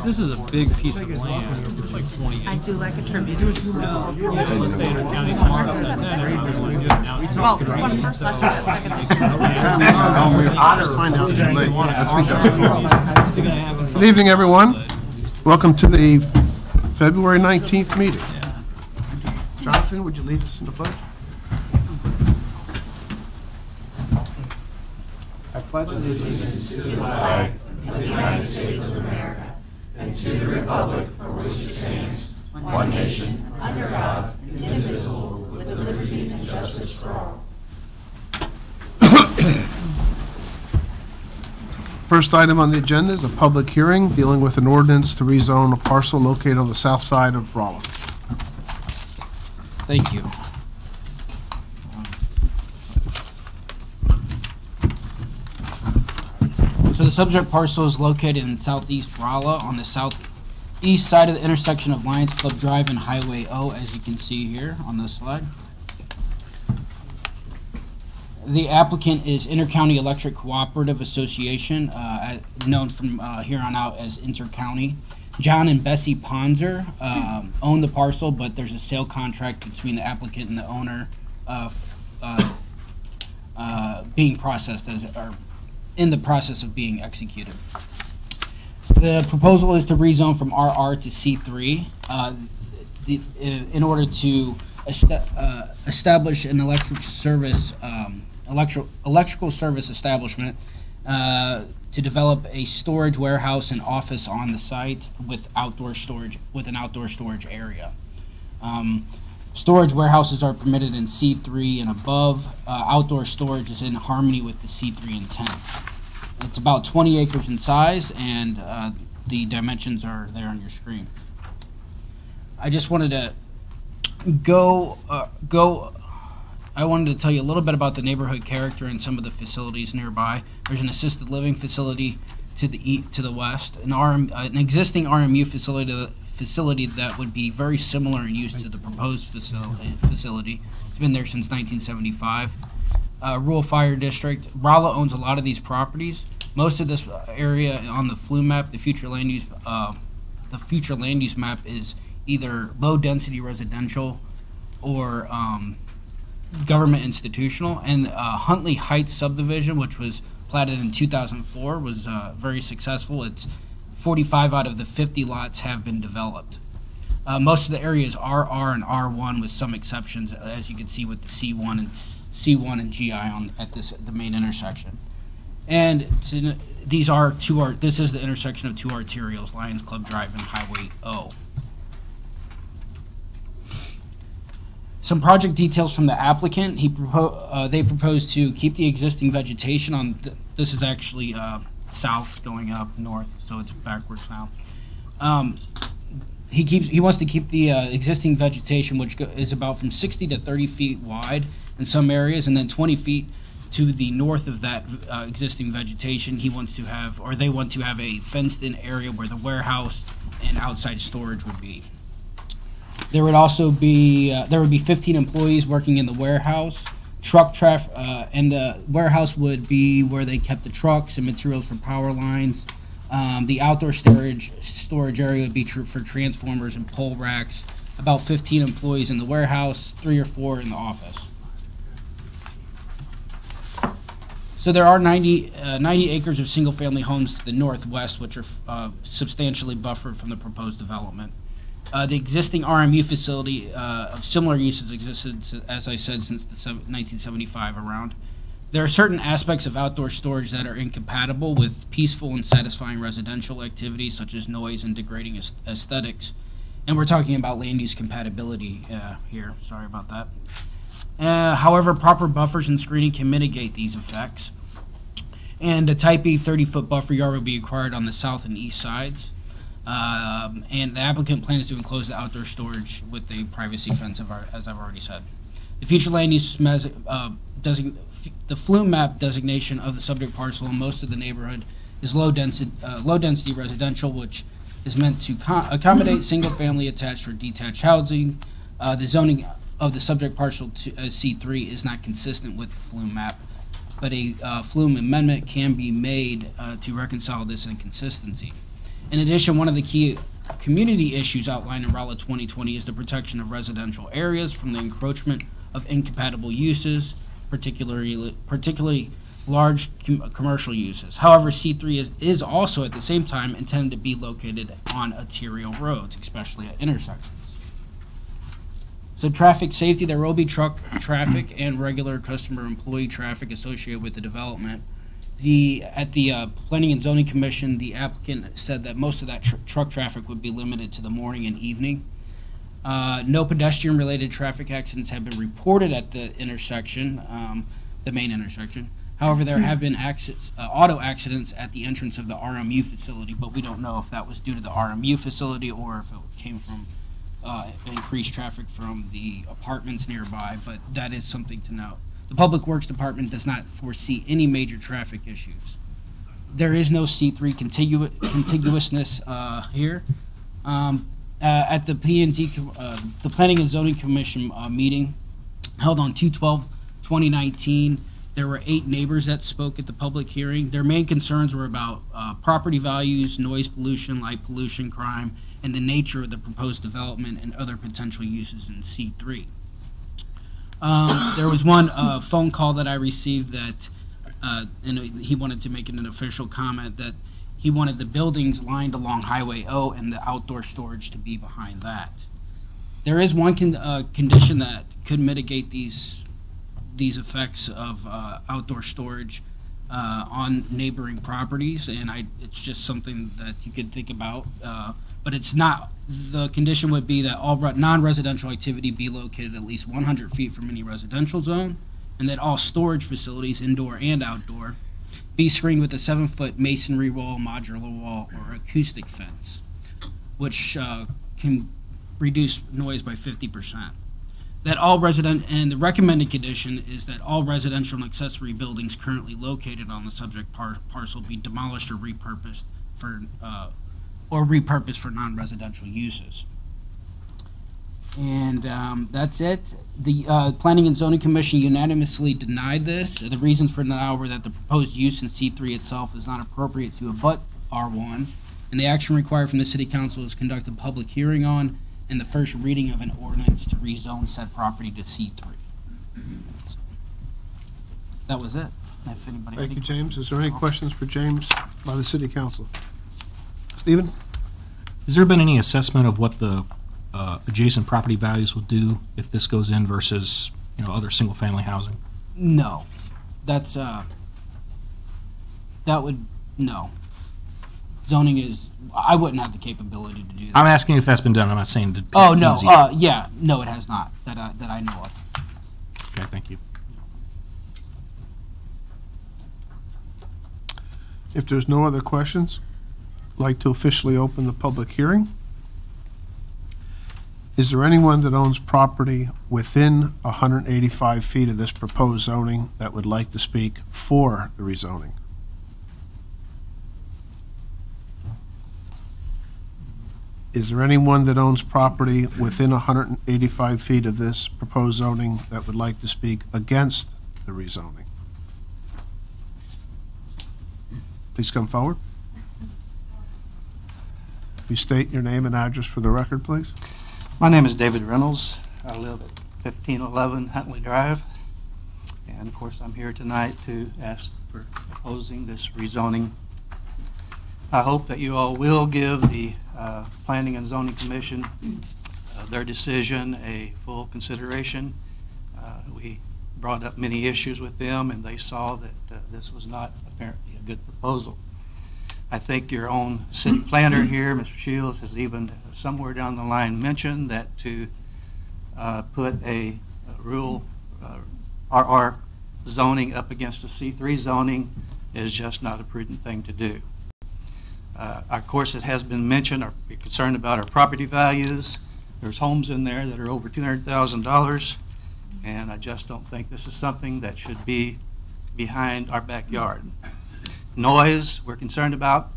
This is a big piece of land. It's like 20 acres. I do like a tribute. Well, let's say Enter County tomorrow said 10, everyone's really good. Now it's Well, one first last year, second. Good evening, everyone. Welcome to the February 19th meeting. Jonathan, would you lead us in the pledge? I pledge allegiance to the flag of the United States of America and to the republic for which it stands, one nation, under God, indivisible, with liberty and justice for all. First item on the agenda is a public hearing dealing with an ordinance to rezone a parcel located on the south side of Rolla. Thank you. So the subject parcel is located in southeast Rolla on the southeast side of the intersection of Lions Club Drive and Highway O, as you can see here on this slide. The applicant is Intercounty Electric Cooperative Association, known from here on out as Intercounty. John and Bessie Ponzer own the parcel, but there's a sale contract between the applicant and the owner being processed or in the process of being executed. The proposal is to rezone from RR to C3 in order to establish an electrical service establishment to develop a storage warehouse and office on the site with an outdoor storage area. Storage warehouses are permitted in C3 and above. Outdoor storage is in harmony with the C3 intent. It's about 20 acres in size, and the dimensions are there on your screen. I just wanted to I wanted to tell you a little bit about the neighborhood character and some of the facilities nearby. There's an assisted living facility to the west, an existing RMU facility that would be very similar in use to the proposed facility. It's been there since 1975. Rural Fire District. Rolla owns a lot of these properties. Most of this area on the flume map, the future land use map, is either low density residential or government institutional. And Huntley Heights subdivision, which was platted in 2004, was very successful. It's 45 out of the 50 lots have been developed. Most of the area is RR and R1 with some exceptions, as you can see with the C1 and GI at the main intersection. And this is the intersection of two arterials, Lions Club Drive and Highway O. Some project details from the applicant. They propose to keep the existing vegetation on. This is actually south going up north, so it's backwards now. He wants to keep the existing vegetation, which is about from 60 to 30 feet wide in some areas, and then 20 feet to the north of that existing vegetation. They want to have a fenced-in area where the warehouse and outside storage would be. There would also be 15 employees working in the warehouse. And the warehouse would be where they kept the trucks and materials for power lines. The outdoor storage area would be for transformers and pole racks. About 15 employees in the warehouse, 3 or 4 in the office. So there are 90 acres of single-family homes to the northwest, which are substantially buffered from the proposed development. The existing RMU facility of similar uses existed, as I said, since the 1975 around. There are certain aspects of outdoor storage that are incompatible with peaceful and satisfying residential activities, such as noise and degrading aesthetics. And we're talking about land use compatibility here. Sorry about that. However, proper buffers and screening can mitigate these effects. And a Type E 30-foot buffer yard will be required on the south and east sides. And the applicant plans to enclose the outdoor storage with a privacy fence, as I've already said. The future land use the flume map designation of the subject parcel in most of the neighborhood is low density residential, which is meant to accommodate single-family attached or detached housing. The zoning of the subject parcel to C3 is not consistent with the flume map, but a flume amendment can be made to reconcile this inconsistency. In addition, one of the key community issues outlined in Rolla 2020 is the protection of residential areas from the encroachment of incompatible uses, particularly large commercial uses. However, C3 is also at the same time intended to be located on arterial roads, especially at intersections. So traffic safety, there will be truck traffic and regular customer employee traffic associated with the development. At the Planning and Zoning Commission, the applicant said that most of that truck traffic would be limited to the morning and evening. No pedestrian-related traffic accidents have been reported at the intersection, the main intersection. However, there have been auto accidents at the entrance of the RMU facility, but we don't know if that was due to the RMU facility or if it came from increased traffic from the apartments nearby, but that is something to note. The Public Works Department does not foresee any major traffic issues. There is no C3 contiguousness here. At the the Planning and Zoning Commission meeting held on 2/12/2019, there were 8 neighbors that spoke at the public hearing. Their main concerns were about property values, noise pollution, light pollution, crime, and the nature of the proposed development and other potential uses in C3. There was one phone call that I received that, and he wanted to make an official comment that he wanted the buildings lined along Highway O and the outdoor storage to be behind that. There is one condition that could mitigate these effects of outdoor storage on neighboring properties, and it's just something that you could think about. But it's not. The condition would be that all non-residential activity be located at least 100 feet from any residential zone, and that all storage facilities, indoor and outdoor, be screened with a 7-foot masonry wall, modular wall, or acoustic fence, which can reduce noise by 50%. That all and the recommended condition is that all residential and accessory buildings currently located on the subject parcel be demolished or repurposed for non-residential uses. And that's it. The Planning and Zoning Commission unanimously denied this. The reasons for denial were that the proposed use in C3 itself is not appropriate to abut R1, and the action required from the City Council is conduct a public hearing on and the first reading of an ordinance to rezone said property to C3. That was it. If anybody Thank you, James. Is there any questions for James by the City Council? Stephen? Has there been any assessment of what the adjacent property values will do if this goes in versus, other single-family housing? No. That's, no. Zoning is, I wouldn't have the capability to do that. I'm asking if that's been done. I'm not saying to. Oh, no. Yeah. No, it has not, that I know of. Okay, thank you. If there's no other questions, I'd like to officially open the public hearing. Is there anyone that owns property within 185 feet of this proposed zoning that would like to speak for the rezoning? Is there anyone that owns property within 185 feet of this proposed zoning that would like to speak against the rezoning? Please come forward. Please state your name and address for the record, please. My name is David Reynolds. I live at 1511 Huntley Drive. And of course, I'm here tonight to ask for opposing this rezoning. I hope that you all will give the Planning and Zoning Commission their decision a full consideration. We brought up many issues with them, and they saw that this was not apparently a good proposal. I think your own city planner here, Mr. Shields, has even somewhere down the line mentioned that to put a rural RR zoning up against a C3 zoning is just not a prudent thing to do. Of course, it has been mentioned, we're concerned about our property values. There's homes in there that are over $200,000, and I just don't think this is something that should be behind our backyard. Noise, we're concerned about.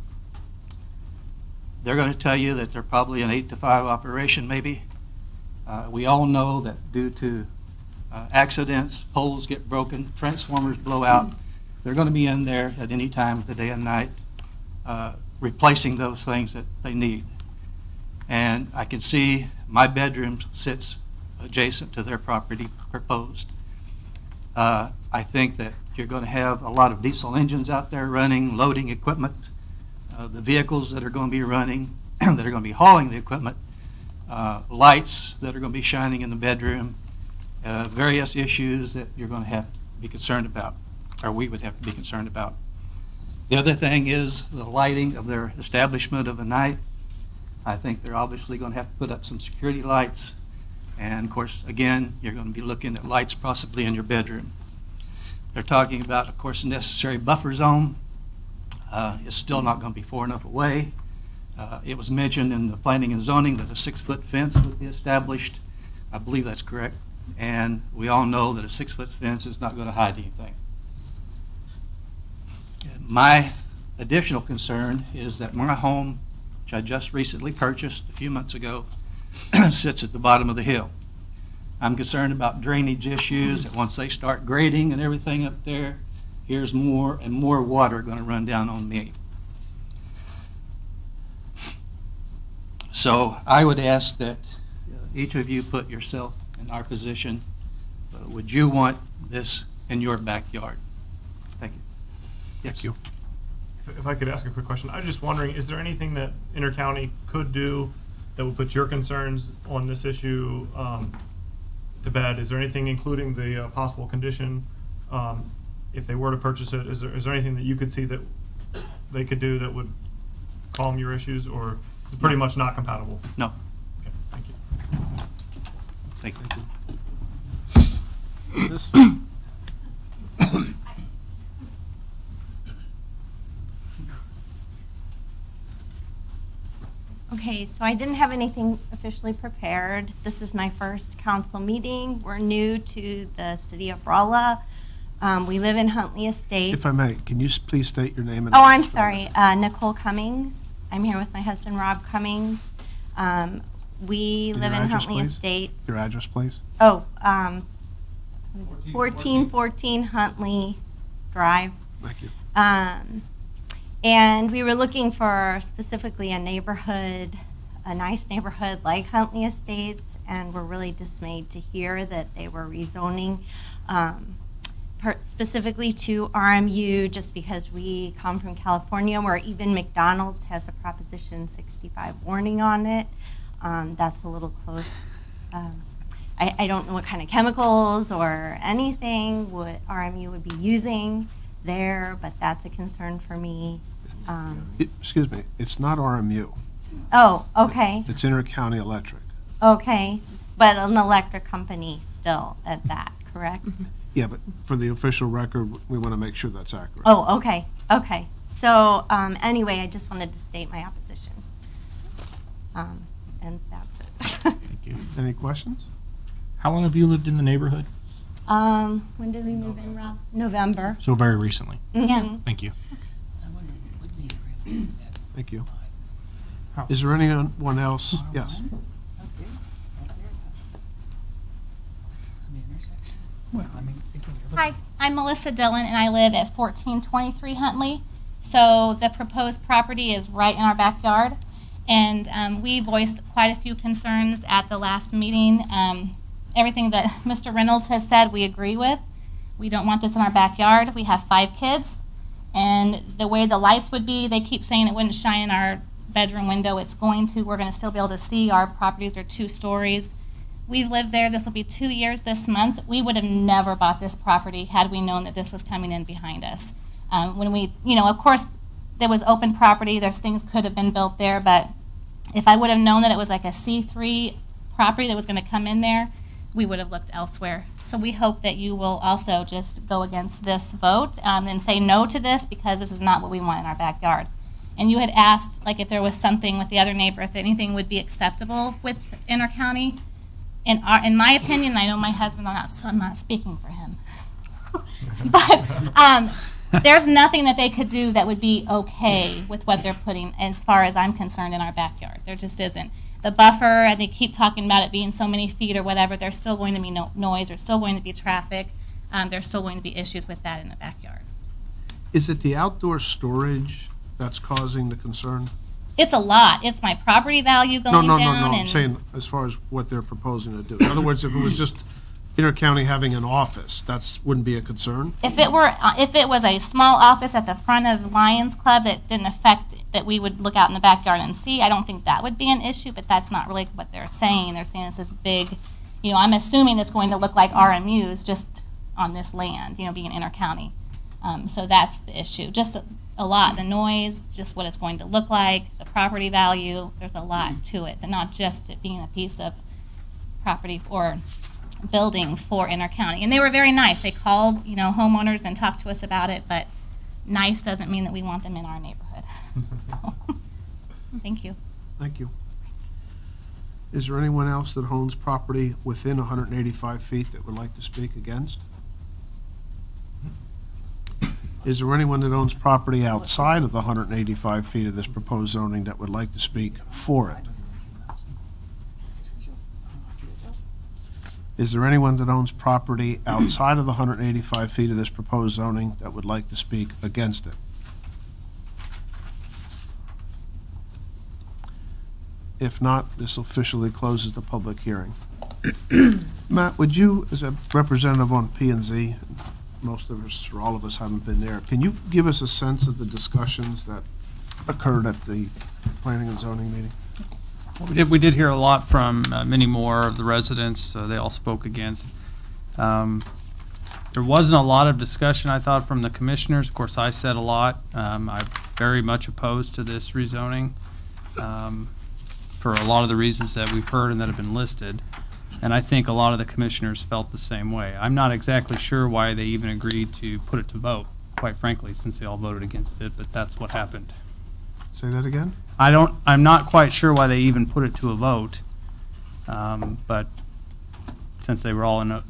They're going to tell you that they're probably an 8 to 5 operation, maybe. We all know that due to accidents, poles get broken, transformers blow out. They're going to be in there at any time of the day and night. replacing those things that they need. And I can see my bedroom sits adjacent to their property proposed. I think that you're going to have a lot of diesel engines out there running, loading equipment, the vehicles that are going to be running, that are going to be hauling the equipment, lights that are going to be shining in the bedroom, various issues that you're going to have to be concerned about, or we would have to be concerned about. The other thing is the lighting of their establishment of the night. I think they're obviously going to have to put up some security lights. And of course, again, you're going to be looking at lights possibly in your bedroom. They're talking about, of course, a necessary buffer zone. It's still not going to be far enough away. It was mentioned in the planning and zoning that a 6-foot fence would be established. I believe that's correct. And we all know that a 6-foot fence is not going to hide anything. My additional concern is that my home, which I just recently purchased a few months ago, sits at the bottom of the hill. I'm concerned about drainage issues, that once they start grading and everything up there, here's more and more water going to run down on me. So I would ask that each of you put yourself in our position. Would you want this in your backyard? Thank you. Yes. Thank you. If I could ask a quick question, I was just wondering, is there anything that Intercounty could do that would put your concerns on this issue to bed? Is there anything, including the possible condition, if they were to purchase it, is there anything that you could see that they could do that would calm your issues, or is it pretty much not compatible? No. Okay, thank you. Thank you. Okay, so I didn't have anything officially prepared. This is my first council meeting. We're new to the city of Rolla. We live in Huntley Estates. If I may, can you please state your name and Oh, I'm address for the sorry, Nicole Cummings. I'm here with my husband, Rob Cummings. We And live your in address, Huntley please? Estates. Your address, please? Oh, 1414 Huntley Drive. Thank you. And we were looking for specifically a neighborhood, a nice neighborhood like Huntley Estates, and we're really dismayed to hear that they were rezoning specifically to RMU, just because we come from California, where even McDonald's has a Proposition 65 warning on it. That's a little close. I don't know what kind of chemicals or anything what RMU would be using there, but that's a concern for me. Excuse me, it's not RMU. Oh, okay, It's Intercounty Electric. okay, but an electric company still at that, correct? Yeah, but for the official record, we want to make sure that's accurate. Oh, okay, okay. So anyway, I just wanted to state my opposition. And that's it. Thank you. Any questions? How long have you lived in the neighborhood? When did we move in, Rob? November. So very recently. Yeah. Thank you. Thank you. Is there anyone else? Yes. Hi, I'm Melissa Dillon, and I live at 1423 Huntley. So the proposed property is right in our backyard, and we voiced quite a few concerns at the last meeting. Everything that Mr. Reynolds has said, we agree with. We don't want this in our backyard. We have 5 kids, and the way the lights would be, they keep saying it wouldn't shine in our bedroom window. It's going to. We're going to still be able to see. Our properties are 2 stories. We've lived there. This will be 2 years this month. We would have never bought this property had we known that this was coming in behind us. When we, of course, there was open property. There's things could have been built there, but if I would have known that it was like a C3 property that was going to come in there, we would have looked elsewhere. So we hope that you will also just go against this vote and say no to this, because this is not what we want in our backyard. And you had asked, like, if there was something with the other neighbor, if anything would be acceptable with Intercounty. In my opinion, I know my husband, I'm not speaking for him, but there's nothing that they could do that would be okay with what they're putting, as far as I'm concerned, in our backyard. There just isn't. The buffer, and they keep talking about it being so many feet or whatever, there's still going to be noise, there's still going to be traffic, there's still going to be issues with that in the backyard. Is it the outdoor storage that's causing the concern? It's a lot. It's my property value No, going no, down. no, no, I'm and saying as far as what they're proposing to do. In other words, if it was just Intercounty having an office, wouldn't be a concern? If it was a small office at the front of Lions Club that didn't affect, that we would look out in the backyard and see, I don't think that would be an issue, but that's not really what they're saying. They're saying it's this big, I'm assuming it's going to look like RMUs just on this land, being intercounty. So that's the issue. Just a lot. The noise, just what it's going to look like, the property value, there's a lot to it, but not just it being a piece of property or building for intercounty. And they were very nice. They called, homeowners and talked to us about it, but nice doesn't mean that we want them in our neighborhood. So, thank you. Thank you. Is there anyone else that owns property within 185 feet that would like to speak against? Is there anyone that owns property outside of the 185 feet of this proposed zoning that would like to speak for it? Is there anyone that owns property outside of the 185 feet of this proposed zoning that would like to speak against it? If not, this officially closes the public hearing. Matt, would you, as a representative on P&Z, most of us, or all of us haven't been there, can you give us a sense of the discussions that occurred at the planning and zoning meeting? We did hear a lot from many more of the residents. They all spoke against. There wasn't a lot of discussion, I thought, from the commissioners. Of course, I said a lot. I'm very much opposed to this rezoning for a lot of the reasons that we've heard and that have been listed. And I think a lot of the commissioners felt the same way. I'm not exactly sure why they even agreed to put it to vote, quite frankly, since they all voted against it, but that's what happened. Say that again? I'm not quite sure why they even put it to a vote, but since they were all in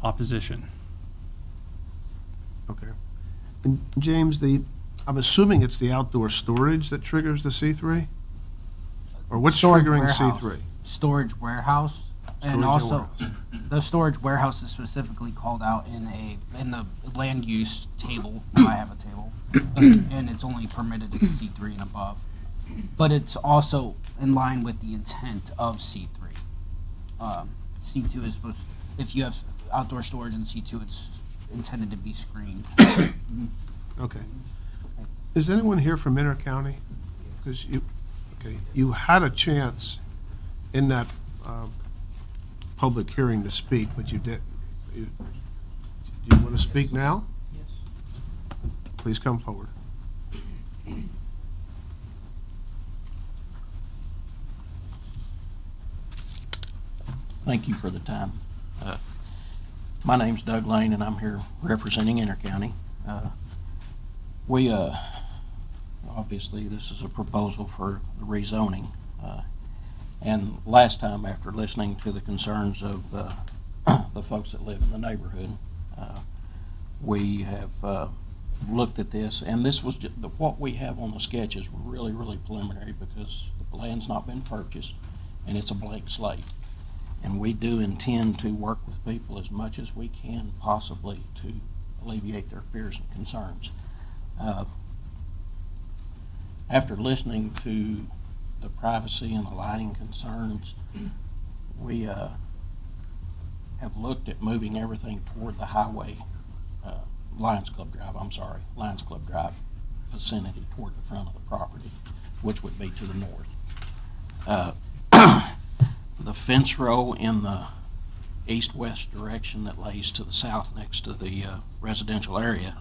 opposition. Okay. And James, I'm assuming it's the outdoor storage that triggers the C3? Or what's Storage triggering warehouse. C3? Storage warehouse. And Storage also, warehouse. the storage warehouse is specifically called out in the land use table. I have a table, and it's only permitted in C3 and above. But it's also in line with the intent of C3. C2 is supposed, if you have outdoor storage in C2, it's intended to be screened. Okay. Is anyone here from Intercounty? Because you had a chance in that public hearing to speak, but you didn't. Do you want to speak now? Yes. Please come forward. Thank you for the time. My name's Doug Lane, and I'm here representing Intercounty. Obviously, this is a proposal for the rezoning. And last time, after listening to the concerns of the folks that live in the neighborhood, we have looked at this, and this was just, what we have on the sketch is really, really preliminary because the land's not been purchased, and it's a blank slate. And we do intend to work with people as much as we can possibly to alleviate their fears and concerns. After listening to the privacy and the lighting concerns, we have looked at moving everything toward the highway, Lions Club Drive vicinity toward the front of the property, which would be to the north. The fence row in the east-west direction that lays to the south next to the residential area,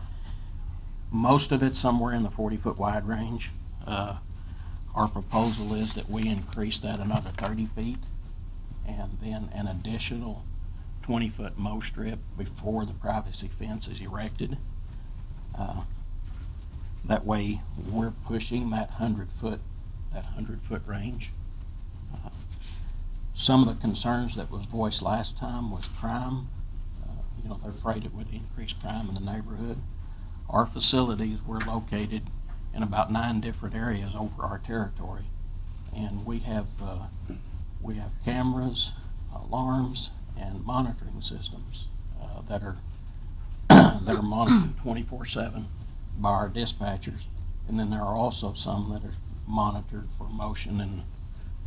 most of it's somewhere in the 40-foot wide range. Our proposal is that we increase that another 30 feet and then an additional 20-foot mow strip before the privacy fence is erected. That way we're pushing that 100-foot range. Some of the concerns that was voiced last time was crime. They're afraid it would increase crime in the neighborhood. Our facilities were located in about 9 different areas over our territory, and we have cameras, alarms, and monitoring systems that are monitored 24/7 by our dispatchers, And then there are also some that are monitored for motion and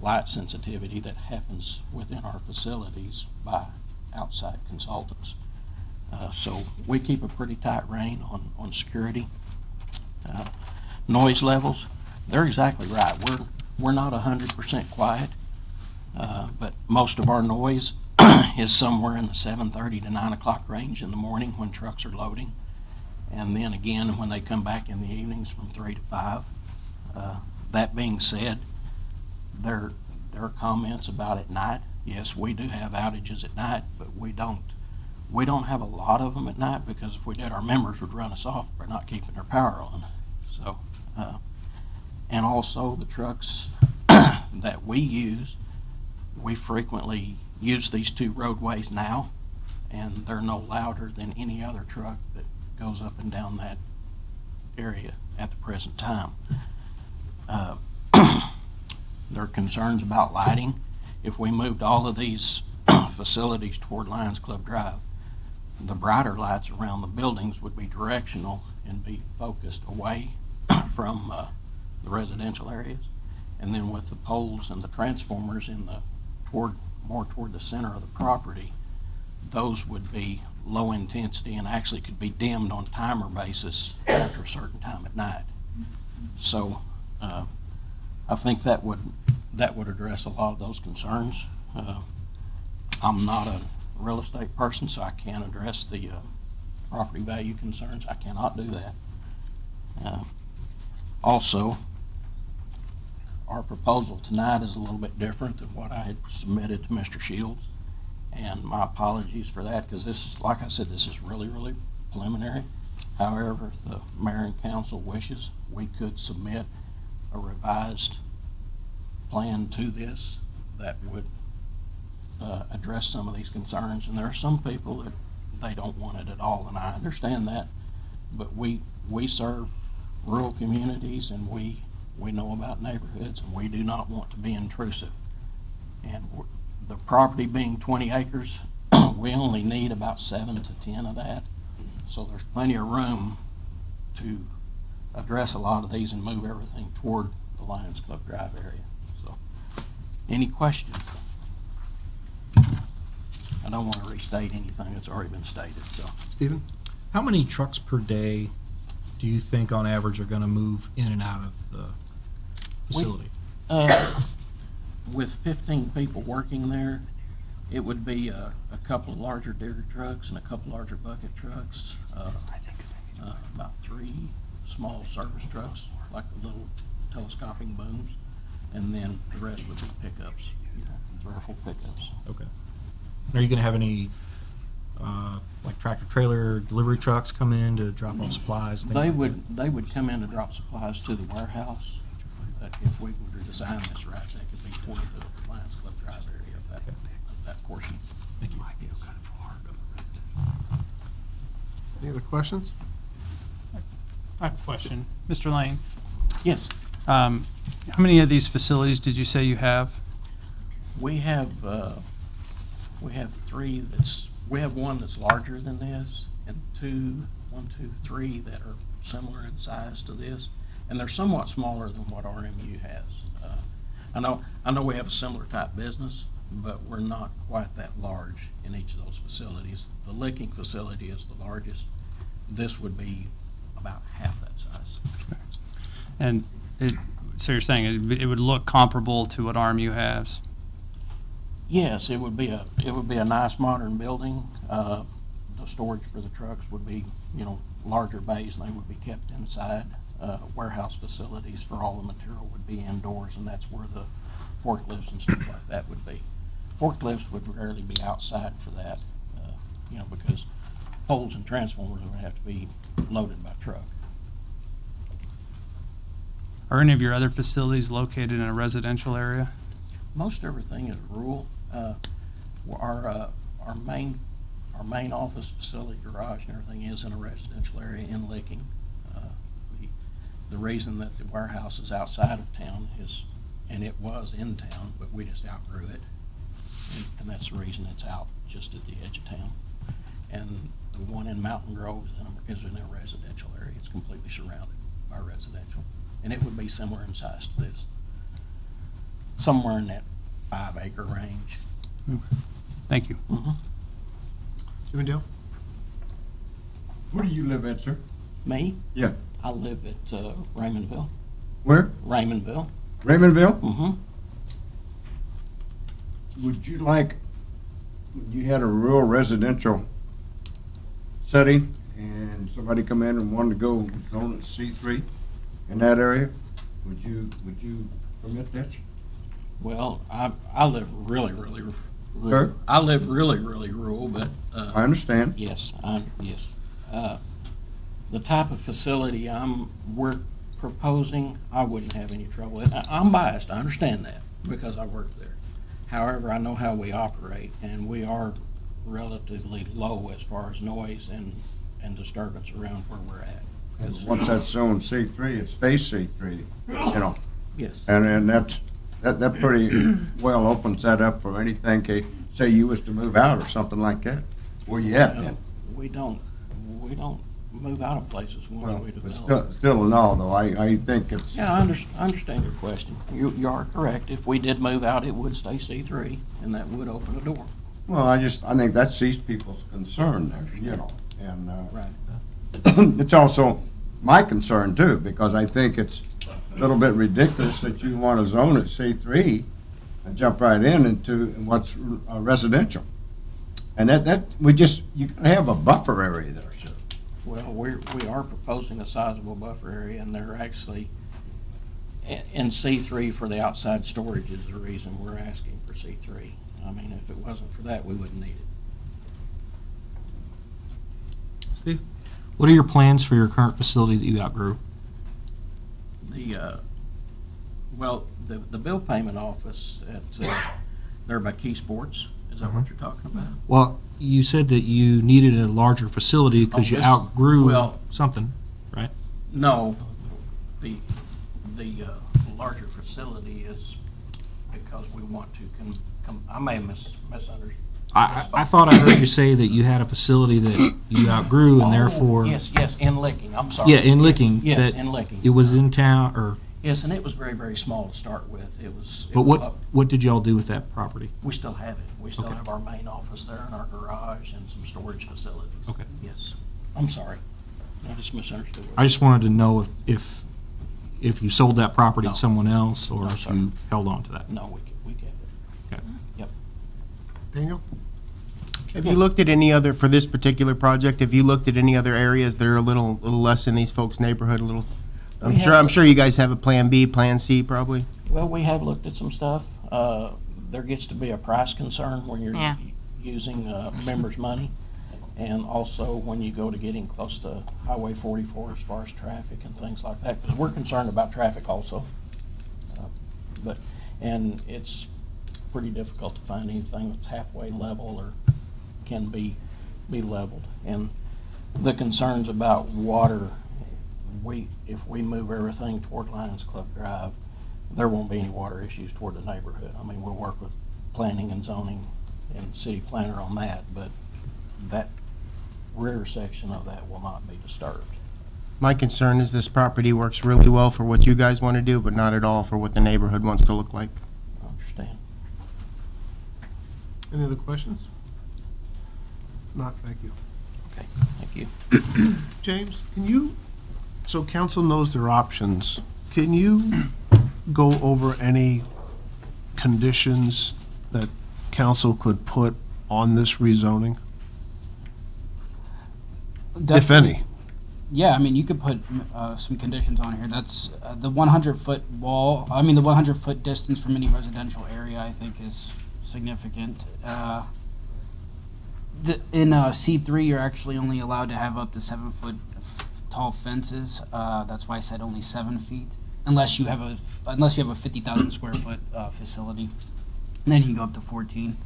light sensitivity that happens within our facilities by outside consultants. So we keep a pretty tight rein on security. Noise levels, they're exactly right. We're not 100% quiet, but most of our noise is somewhere in the 7:30 to 9 o'clock range in the morning when trucks are loading. And then again, when they come back in the evenings from 3 to 5. That being said, there are comments about at night. Yes, we do have outages at night, but we don't have a lot of them at night, because if we did, our members would run us off for not keeping their power on. So, and also the trucks that we use, we frequently use these two roadways now, and they're no louder than any other truck that goes up and down that area at the present time. There are concerns about lighting. If we moved all of these facilities toward Lions Club Drive, the brighter lights around the buildings would be directional and be focused away from the residential areas. And then with the poles and the transformers in the more toward the center of the property, those would be low intensity and actually could be dimmed on timer basis after a certain time at night. So I think that would address a lot of those concerns. I'm not a real estate person, so I can't address the property value concerns. I cannot do that. Also, our proposal tonight is a little bit different than what I had submitted to Mr. Shields, and my apologies for that, because this is, like I said, this is really, really preliminary. However, if the mayor and council wishes, we could submit a revised plan to this that would address some of these concerns. And there are some people that they don't want it at all, and I understand that, but we serve rural communities, and we know about neighborhoods, and we do not want to be intrusive. And the property being 20 acres, we only need about 7 to 10 of that. So there's plenty of room to address a lot of these and move everything toward the Lions Club Drive area. So, any questions? I don't want to restate anything that's already been stated. So, Stephen? How many trucks per day do you think on average are going to move in and out of the facility? With 15 people working there, it would be a couple of larger digger trucks and a couple larger bucket trucks, about 3 small service trucks, like the little telescoping booms, and then the rest would be pickups, 3 or 4 pickups. Okay. Are you going to have any like tractor trailer delivery trucks come in to drop off supplies? They would come in to drop supplies to the warehouse. But if we were to design this right, that could be toward the Lions Club Drive area of that portion. Thank you. Any other questions? I have a question. Mr. Lane, Yes, how many of these facilities did you say you have? we have 3 we have one that's larger than this, and 3 that are similar in size to this, and they're somewhat smaller than what RMU has. I know we have a similar type business, but we're not quite that large in each of those facilities. The licking facility is the largest. This would be about half that size. And so you're saying it would look comparable to what RMU has? Yes, it would be a nice modern building. The storage for the trucks would be, larger bays, and they would be kept inside. Warehouse facilities for all the material would be indoors, and that's where the forklifts and stuff like that would be. Forklifts would rarely be outside for that, because poles and transformers would have to be loaded by truck. Are any of your other facilities located in a residential area? Most everything is rural. Our main office facility, garage, and everything is in a residential area in Licking. The reason that the warehouse is outside of town is, and it was in town, but we just outgrew it, and that's the reason it's out just at the edge of town. And the one in Mountain Grove is in a residential area. It's completely surrounded our residential. And it would be similar in size to this. Somewhere in that 5-acre range. Thank you. Jimmy Dale? Where do you live at, sir? Me? Yeah. I live at Raymondville. Where? Raymondville. Raymondville? Mm-hmm. Would you like, you had a rural residential setting and somebody come in and wanted to go zone it C3 in that area, would you permit that? Well, I live really rural. Sir? I live really rural, but I understand. yes, yes. The type of facility we're proposing, I wouldn't have any trouble with. I'm biased, I understand that, because I work there. However, I know how we operate, and we are relatively low as far as noise and disturbance around where we're at. And once that's zone C3, it stays C3, you know. Yes. And that pretty well opens that up for anything, say you was to move out or something like that. Where you at then? We don't move out of places once we But develop. still no, though, I think it's. Yeah, I understand your question. You are correct. If we did move out, it would stay C3, and that would open a door. Well, I think that's these people's concern there, you know, and, Right. it's also my concern too, because I think it's a little bit ridiculous that you want to zone it C3 and jump right into what's residential. And you can have a buffer area there, sir. Well, we are proposing a sizable buffer area, and they're actually in C3 for the outside storage is the reason we're asking for C3. I mean, if it wasn't for that, we wouldn't need it. Steve? What are your plans for your current facility that you outgrew? The bill payment office there by Key Sports, is that what you're talking about? Well, you said that you needed a larger facility because you outgrew something, right? No, the larger facility is because we want to I may have misunderstood. I thought I heard you say that you had a facility that you outgrew and therefore. Yes, in Licking, I'm sorry. Yeah, in Licking. Yes, that in Licking. It was in town, or. Yes, and it was very, very small to start with. But what did y'all do with that property? We still have it. We still Okay. have our main office there and our garage and some storage facilities. Okay. Yes. I'm sorry. I just misunderstood. I just wanted to know if you sold that property No. to someone else or No, if sir. you held on to that. No, we kept it. Okay. Yep. Daniel? Have you looked at any other, for this particular project, have you looked at any other areas that are a little less in these folks' neighborhood, a little? I'm sure you guys have a plan B, plan C probably. Well, we have looked at some stuff. There gets to be a price concern when you're Yeah. using members' money. And also when you go to getting close to Highway 44 as far as traffic and things like that, because we're concerned about traffic also. And it's pretty difficult to find anything that's halfway level or can be leveled. And the concerns about water, if we move everything toward Lions Club Drive, there won't be any water issues toward the neighborhood. I mean, we'll work with planning and zoning and city planner on that, but that rear section of that will not be disturbed. My concern is this property works really well for what you guys want to do, but not at all for what the neighborhood wants to look like. I understand. Any other questions? Not, thank you. Okay, thank you. James, so council knows their options. Can you go over any conditions that council could put on this rezoning, if any? Yeah, I mean, you could put some conditions on here. That's the 100-foot wall. I mean, the 100-foot distance from any residential area, I think, is significant. In C3, you're actually only allowed to have up to 7-foot tall fences. That's why I said only 7 feet, unless you have a 50,000 square foot facility. And then you can go up to 14.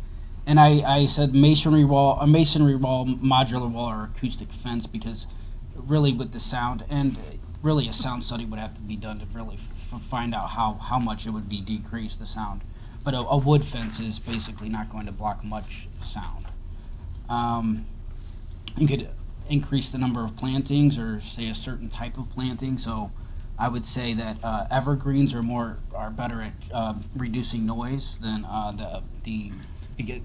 And I said masonry wall, modular wall, or acoustic fence, because really with the sound, and really a sound study would have to be done to really find out how much it would be decrease the sound. But a wood fence is basically not going to block much sound. You could increase the number of plantings, or say a certain type of planting. So I would say that evergreens are better at reducing noise than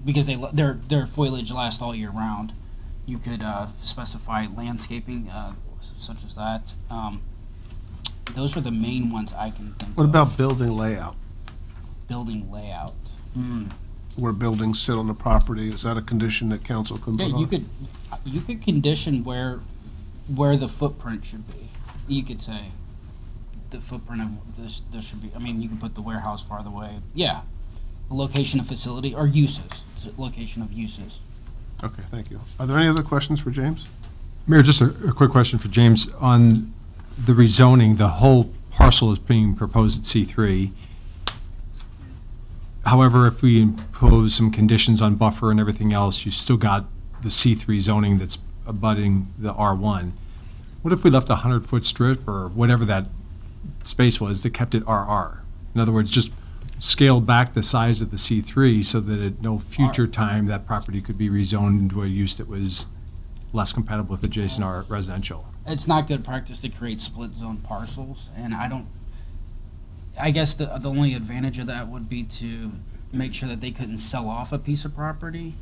because their foliage lasts all year round. You could specify landscaping such as that. Those are the main ones I can think of. What about building layout? Building layout? Where buildings sit on the property, is that a condition that council can put Yeah, on? you could condition where the footprint should be. You could say the footprint of this should be. I mean, you could put the warehouse farther away. Yeah, the location of facility or uses. Location of uses. Okay, thank you. Are there any other questions for James? Mayor, just a quick question for James. On the rezoning, the whole parcel is being proposed at C3. However, if we impose some conditions on buffer and everything else, you've still got the C3 zoning that's abutting the R1. What if we left a 100-foot strip or whatever that space was that kept it RR? In other words, just scale back the size of the C3 so that at no future time that property could be rezoned into a use that was less compatible with adjacent residential. It's not good practice to create split zone parcels, and I guess the only advantage of that would be to make sure that they couldn't sell off a piece of property,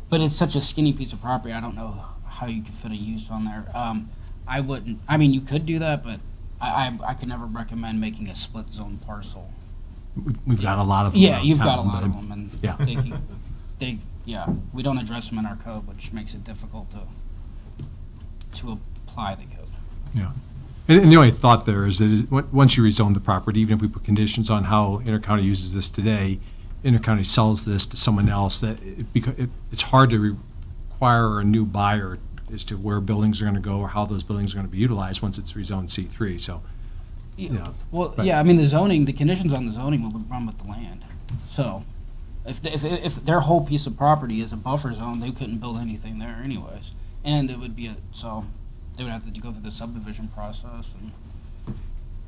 but it's such a skinny piece of property, I don't know how you could fit a use on there. I wouldn't, I mean, you could do that, but I could never recommend making a split zone parcel. We've got a lot of them. Yeah, you've got a lot of them, and yeah. we don't address them in our code, which makes it difficult to apply the code. Yeah. And the only thought there is that once you rezone the property, even if we put conditions on how Intercounty uses this today, Intercounty sells this to someone else, that it's hard to require a new buyer as to where buildings are going to go or how those buildings are going to be utilized once it's rezoned C3. So, yeah. Well, yeah, I mean, the conditions on the zoning will run with the land. So, if their whole piece of property is a buffer zone, they couldn't build anything there anyways. And it would be they would have to go through the subdivision process, and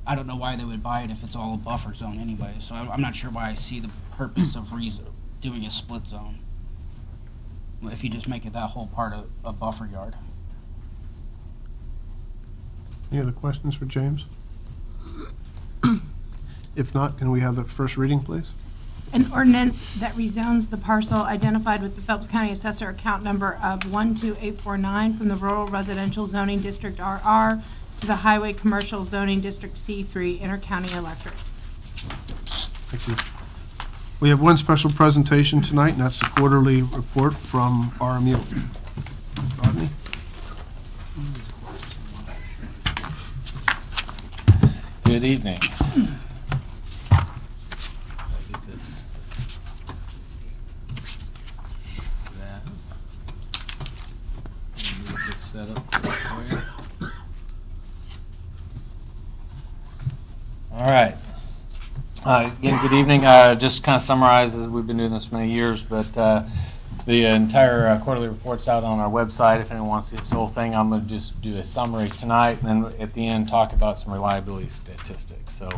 I don't know why they would buy it if it's all a buffer zone anyway. So I'm not sure why I see the purpose of doing a split zone if you just make it that whole part of a buffer yard. Any other questions for James? If not, can we have the first reading, please? An ordinance that rezones the parcel identified with the Phelps County Assessor account number of 12849 from the Rural Residential Zoning District RR to the Highway Commercial Zoning District C3 Intercounty Electric. Thank you. We have one special presentation tonight, and that's the quarterly report from RMU. Rodney? Good evening. Set up for you. All right. Again, good evening. Just kind of summarizes, we've been doing this for many years, but the entire quarterly report's out on our website. If anyone wants to see this whole thing, I'm going to just do a summary tonight, and then at the end talk about some reliability statistics. So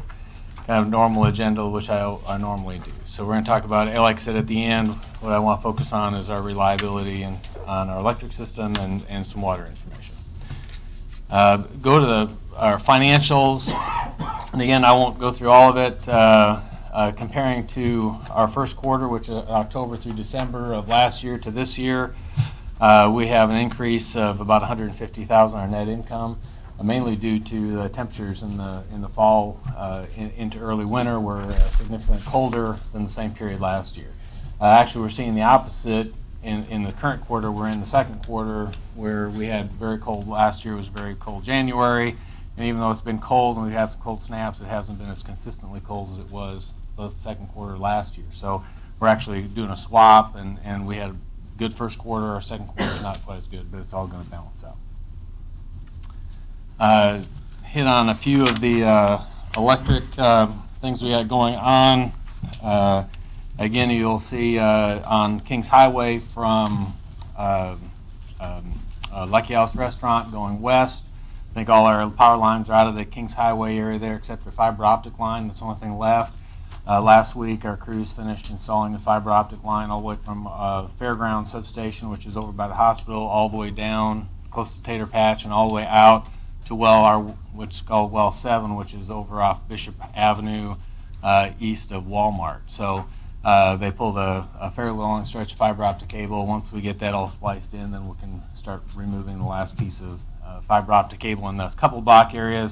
kind of normal agenda, which I normally do. So we're going to talk about, like I said at the end, what I want to focus on is our reliability and on our electric system and some water information. Go to our financials, and again, I won't go through all of it. Comparing to our first quarter, which is October through December of last year to this year, we have an increase of about $150,000 on our net income, mainly due to the temperatures in the fall into early winter were significantly colder than the same period last year. Actually, we're seeing the opposite in the current quarter. We're in the second quarter where we had very cold last year. It was a very cold January, and even though it's been cold and we've had some cold snaps, it hasn't been as consistently cold as it was the second quarter last year. So we're actually doing a swap, and we had a good first quarter. Our second quarter is not quite as good, but it's all going to balance out. Hit on a few of the electric things we had going on. Again, you'll see on Kings Highway from Lucky House Restaurant going west. I think all our power lines are out of the Kings Highway area there except the fiber optic line. That's the only thing left. Last week, our crews finished installing the fiber optic line all the way from Fairground Substation, which is over by the hospital, all the way down close to Tater Patch and all the way out to well, what's called well 7, which is over off Bishop Avenue, east of Walmart. So they pulled a fairly long stretch of fiber optic cable. Once we get that all spliced in, then we can start removing the last piece of fiber optic cable in the couple block area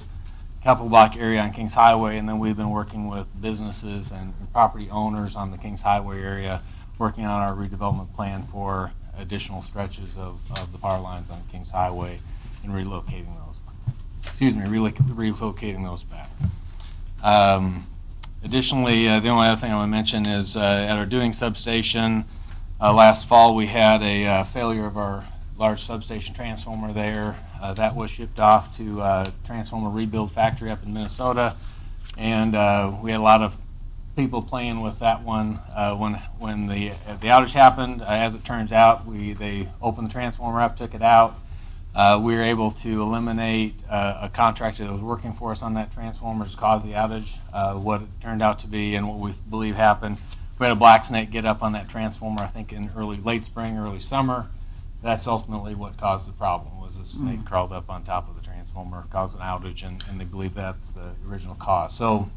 on Kings Highway, and then we've been working with businesses and property owners on the Kings Highway area, working on our redevelopment plan for additional stretches of the power lines on Kings Highway and relocating those. Relocating those back. Additionally, the only other thing I want to mention is at our Dewing substation, last fall we had a failure of our large substation transformer there. That was shipped off to Transformer Rebuild Factory up in Minnesota, and we had a lot of people playing with that one when the outage happened. As it turns out, they opened the transformer up, took it out. We were able to eliminate a contractor that was working for us on that transformer to cause the outage. What it turned out to be, and what we believe happened, we had a black snake get up on that transformer, I think in late spring, early summer. That's ultimately what caused the problem, was a snake crawled up on top of the transformer, caused an outage, and they believe that's the original cause. So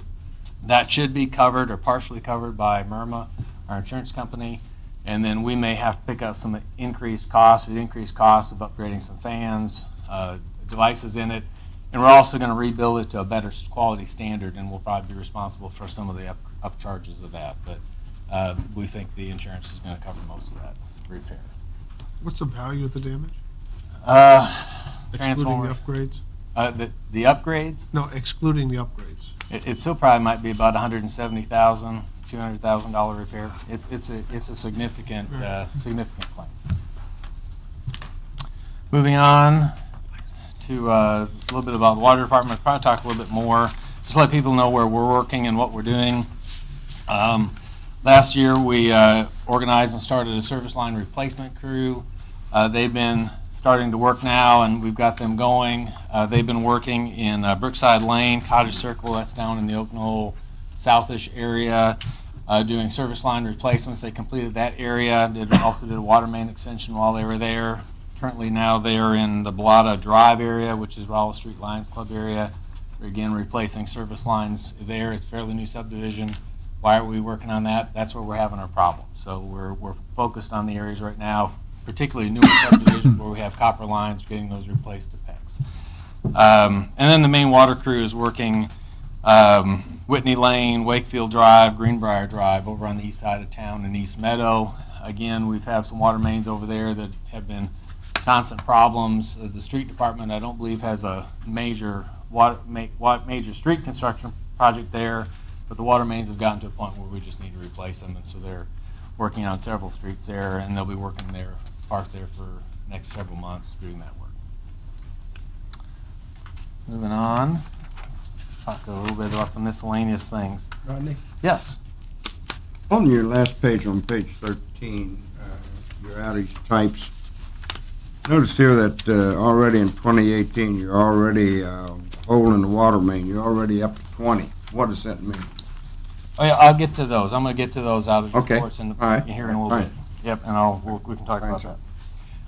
that should be covered or partially covered by MIRMA, our insurance company. And then we may have to pick up some increased costs of upgrading some fans, devices in it. And we're also going to rebuild it to a better quality standard, and we'll probably be responsible for some of the upcharges of that. But we think the insurance is going to cover most of that repair. What's the value of the damage? Excluding the upgrades? The upgrades? No, excluding the upgrades. It still probably might be about $170,000, $200,000 repair. It's a significant significant claim. Moving on to a little bit about the water department. I'll probably talk a little bit more, just let people know where we're working and what we're doing. Last year we organized and started a service line replacement crew. They've been starting to work now, and we've got them going. They've been working in Brookside Lane, Cottage Circle, that's down in the Oak Knoll southish area, doing service line replacements. They completed that area, also did a water main extension while they were there. Currently now they are in the Bellata Drive area, which is Rolla Street Lions Club area. We're again replacing service lines there. It's a fairly new subdivision. Why are we working on that? That's where we're having our problems. So we're focused on the areas right now, particularly newer subdivisions where we have copper lines, getting those replaced to PEX. And then the main water crew is working Whitney Lane, Wakefield Drive, Greenbrier Drive over on the east side of town in East Meadow. Again, we've had some water mains over there that have been constant problems. The street department, I don't believe, has a major major street construction project there, but the water mains have gotten to a point where we just need to replace them, and so they're working on several streets there, and they'll be working there, parked there for the next several months doing that work. Moving on, talk a little bit about some miscellaneous things. Rodney? Yes. On your last page, on page 13, your outage types, notice here that already in 2018, you're already holding the water main. You're already up to 20. What does that mean? Oh, yeah, I'll get to those. I'm going to get to those outage reports All right. here in a little bit. Yep, and we can talk about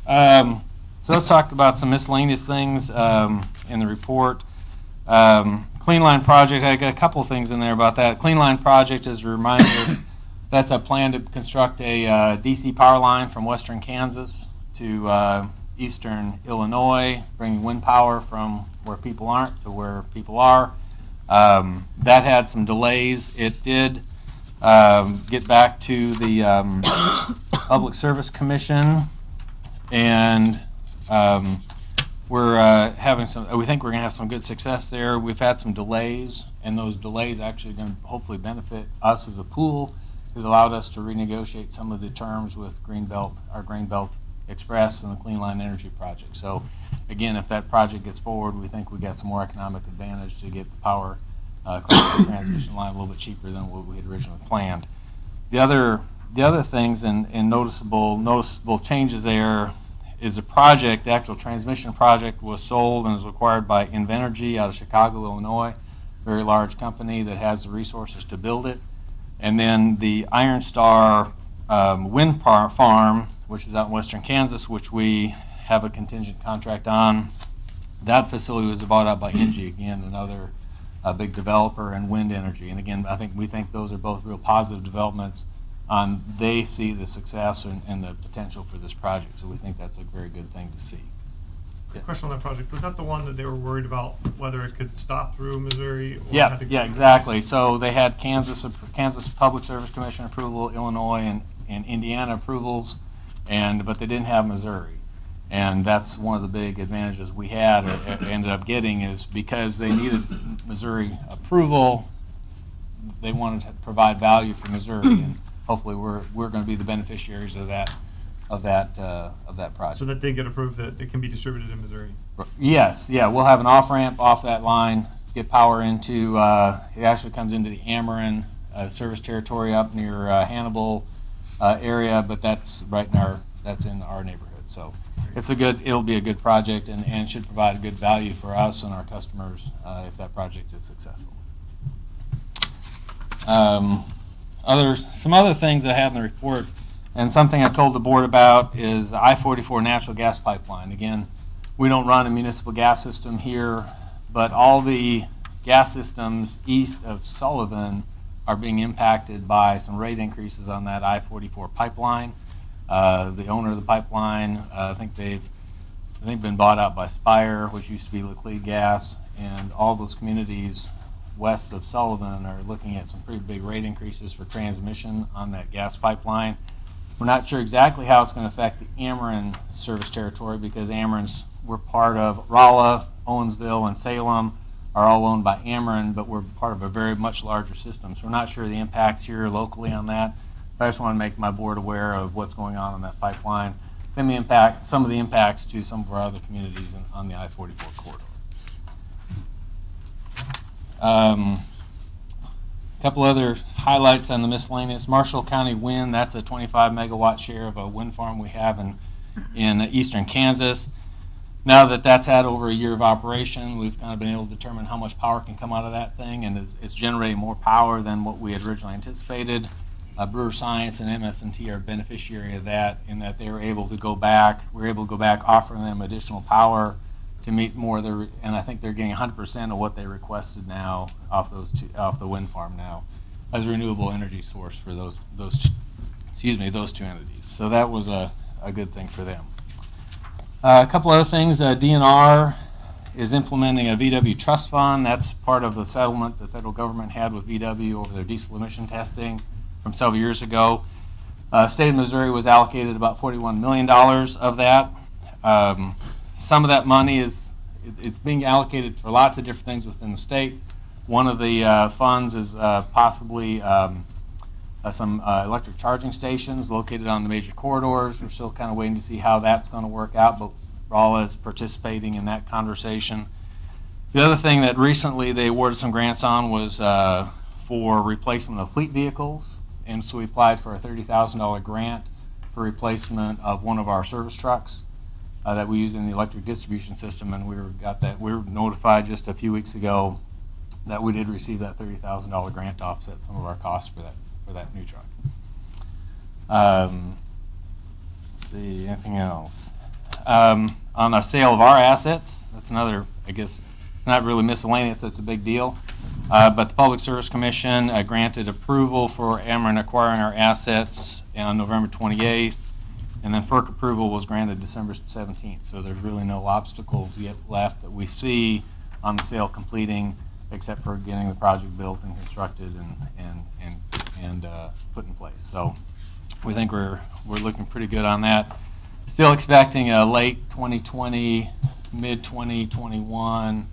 that. So let's talk about some miscellaneous things in the report. Clean Line Project, I got a couple of things in there about that. Clean Line Project, as a reminder, that's a plan to construct a DC power line from western Kansas to eastern Illinois, bringing wind power from where people aren't to where people are. That had some delays. It did get back to the Public Service Commission, and we're having some. We think we're going to have some good success there. We've had some delays, and those delays actually going to hopefully benefit us as a pool. It's allowed us to renegotiate some of the terms with our Greenbelt Express and the Clean Line Energy Project. So again, if that project gets forward, we think we got some more economic advantage to get the power across the transmission line a little bit cheaper than what we had originally planned. The other things and noticeable changes there is the project, the actual transmission project, was sold and is acquired by Invenergy out of Chicago, Illinois, very large company that has the resources to build it. And then the Iron Star wind farm, which is out in western Kansas, which we have a contingent contract on, That facility was bought out by Engie, again, another big developer, and wind energy. And again, we think those are both real positive developments. They see the success and the potential for this project, so we think that's a very good thing to see. Yes. Question on that project, was that the one that they were worried about whether it could stop through Missouri? Or Yeah, exactly. So they had Kansas Public Service Commission approval, Illinois and Indiana approvals, but they didn't have Missouri. And that's one of the big advantages we had, or ended up getting, is because they needed Missouri approval, they wanted to provide value for Missouri, and hopefully we're going to be the beneficiaries of that project. So that they get approved that it can be distributed in Missouri? Yes, yeah, we'll have an off-ramp off that line, get power into, it actually comes into the Ameren service territory up near Hannibal area, but that's that's in our neighborhood. So it'll be a good project and should provide a good value for us and our customers if that project is successful. Some other things that I have in the report, and something I told the board about, is the I-44 natural gas pipeline. Again, we don't run a municipal gas system here, but all the gas systems east of Sullivan are being impacted by some rate increases on that I-44 pipeline. The owner of the pipeline, I think they've been bought out by Spire, which used to be Liquid Gas, and all those communities west of Sullivan are looking at some pretty big rate increases for transmission on that gas pipeline. We're not sure exactly how it's going to affect the Ameren service territory, because we're part of Rolla, Owensville, and Salem are all owned by Ameren, but we're part of a very much larger system. So we're not sure the impacts here locally on that. I just want to make my board aware of what's going on that pipeline. Some of the impacts to some of our other communities on the I-44 corridor. A couple other highlights on the miscellaneous. Marshall County Wind, that's a 25 megawatt share of a wind farm we have in eastern Kansas. Now that that's had over a year of operation, we've kind of been able to determine how much power can come out of that thing, and it's generating more power than what we had originally anticipated. Brewer Science and MS&T are beneficiary of that, in that we were able to go back, offering them additional power to meet more of their, and I think they're getting 100% of what they requested now off the wind farm now as a renewable energy source for those two entities. So that was a good thing for them. A couple other things. DNR is implementing a VW trust fund. That's part of the settlement the federal government had with VW over their diesel emission testing from several years ago. State of Missouri was allocated about $41 million of that. Some of that money it's being allocated for lots of different things within the state. One of the funds is possibly some electric charging stations located on the major corridors. We're still kind of waiting to see how that's going to work out, but Rolla is participating in that conversation. The other thing that recently they awarded some grants on was for replacement of fleet vehicles, and so we applied for a $30,000 grant for replacement of one of our service trucks that we use in the electric distribution system, and we were notified just a few weeks ago that we did receive that $30,000 grant to offset some of our costs for that new truck. Let's see, anything else? On our sale of our assets, that's another, I guess, it's not really miscellaneous, so it's a big deal. But the Public Service Commission granted approval for Ameren acquiring our assets on November 28th, and then FERC approval was granted December 17th. So there's really no obstacles yet left that we see on the sale completing, except for getting the project built and constructed and put in place. So we think we're looking pretty good on that. Still expecting a late 2020, mid 2021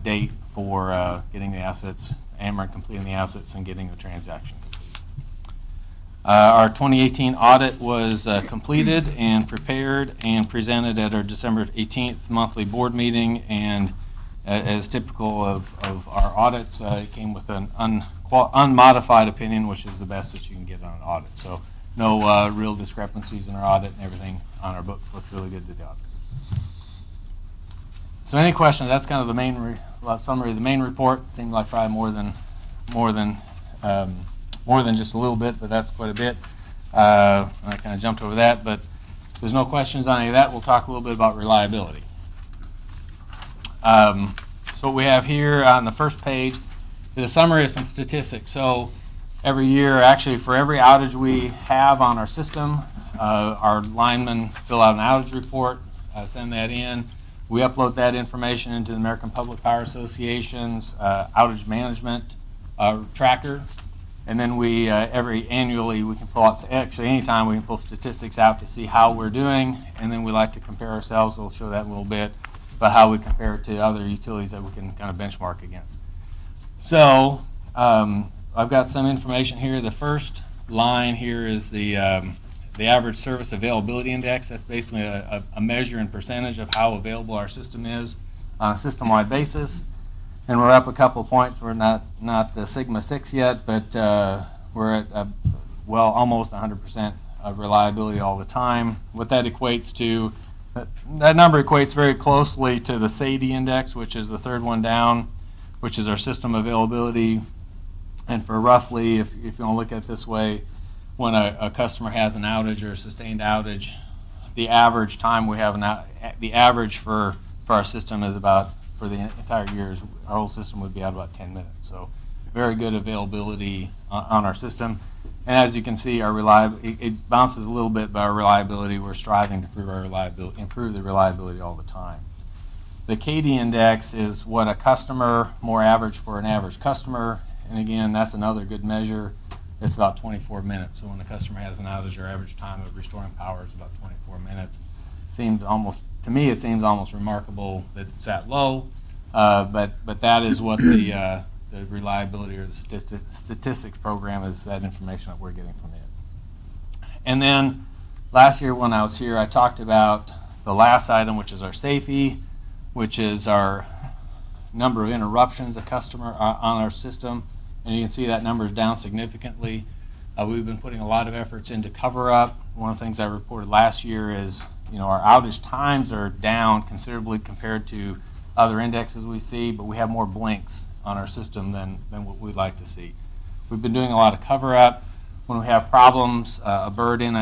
date for getting the assets, Ameren completing the assets and getting the transaction complete. Our 2018 audit was completed and prepared and presented at our December 18th monthly board meeting, and as typical of our audits, it came with an unmodified opinion, which is the best that you can get on an audit. So no real discrepancies in our audit, and everything on our books looks really good to the audit. So any questions? That's kind of the main summary of the main report. Seemed like probably more than just a little bit, but that's quite a bit. I kind of jumped over that, but if there's no questions on any of that, we'll talk a little bit about reliability. So what we have here on the first page is a summary of some statistics. So every year, actually for every outage we have on our system, our linemen fill out an outage report, send that in. We upload that information into the American Public Power Association's outage management tracker. And then we, annually, we can pull out, actually anytime we can pull statistics out to see how we're doing. And then we like to compare ourselves. We'll show that in a little bit, about how we compare to other utilities that we can kind of benchmark against. So I've got some information here. The first line here is the average service availability index. That's basically a measure in percentage of how available our system is on a system-wide basis. And we're up a couple of points. We're not the Sigma 6 yet, but we're at, well, almost 100% of reliability all the time. What that equates to, that number equates very closely to the SAIDI index, which is the third one down, which is our system availability. And for roughly, if you want to look at it this way, when a customer has an outage or a sustained outage, the average time we have the average for our system is about, for the entire year, our whole system would be out about 10 minutes. So very good availability on our system. And as you can see, our it bounces a little bit, but our reliability, we're striving to improve the reliability all the time. The KD index is what a customer, more average for an average customer. And again, that's another good measure. It's about 24 minutes. So when a customer has an outage, our average time of restoring power is about 24 minutes. To me, it seems almost remarkable that it's that low, but that is what the reliability or the statistics program is, that information that we're getting from it. And then last year when I was here, I talked about the last item, which is our SAFE, which is our number of interruptions a customer on our system. And you can see that number is down significantly. We've been putting a lot of efforts into cover up. One of the things I reported last year is, our outage times are down considerably compared to other indexes we see, but we have more blinks on our system than what we'd like to see. We've been doing a lot of cover up. When we have problems, a bird in we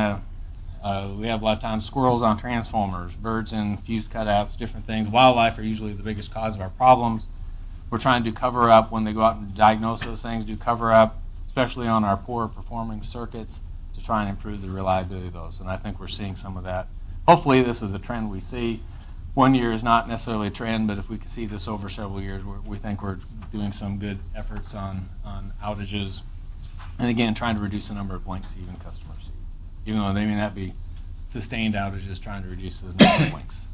have a lot of times squirrels on transformers, birds in fuse cutouts, different things. Wildlife are usually the biggest cause of our problems. We're trying to do cover up when they go out and diagnose those things, do cover up, especially on our poor performing circuits, to try and improve the reliability of those. And I think we're seeing some of that. Hopefully this is a trend we see. 1 year is not necessarily a trend, but if we can see this over several years, we think we're doing some good efforts on outages. And again, trying to reduce the number of blinks even customers see. Even though they may not be sustained outages, trying to reduce the number of blinks.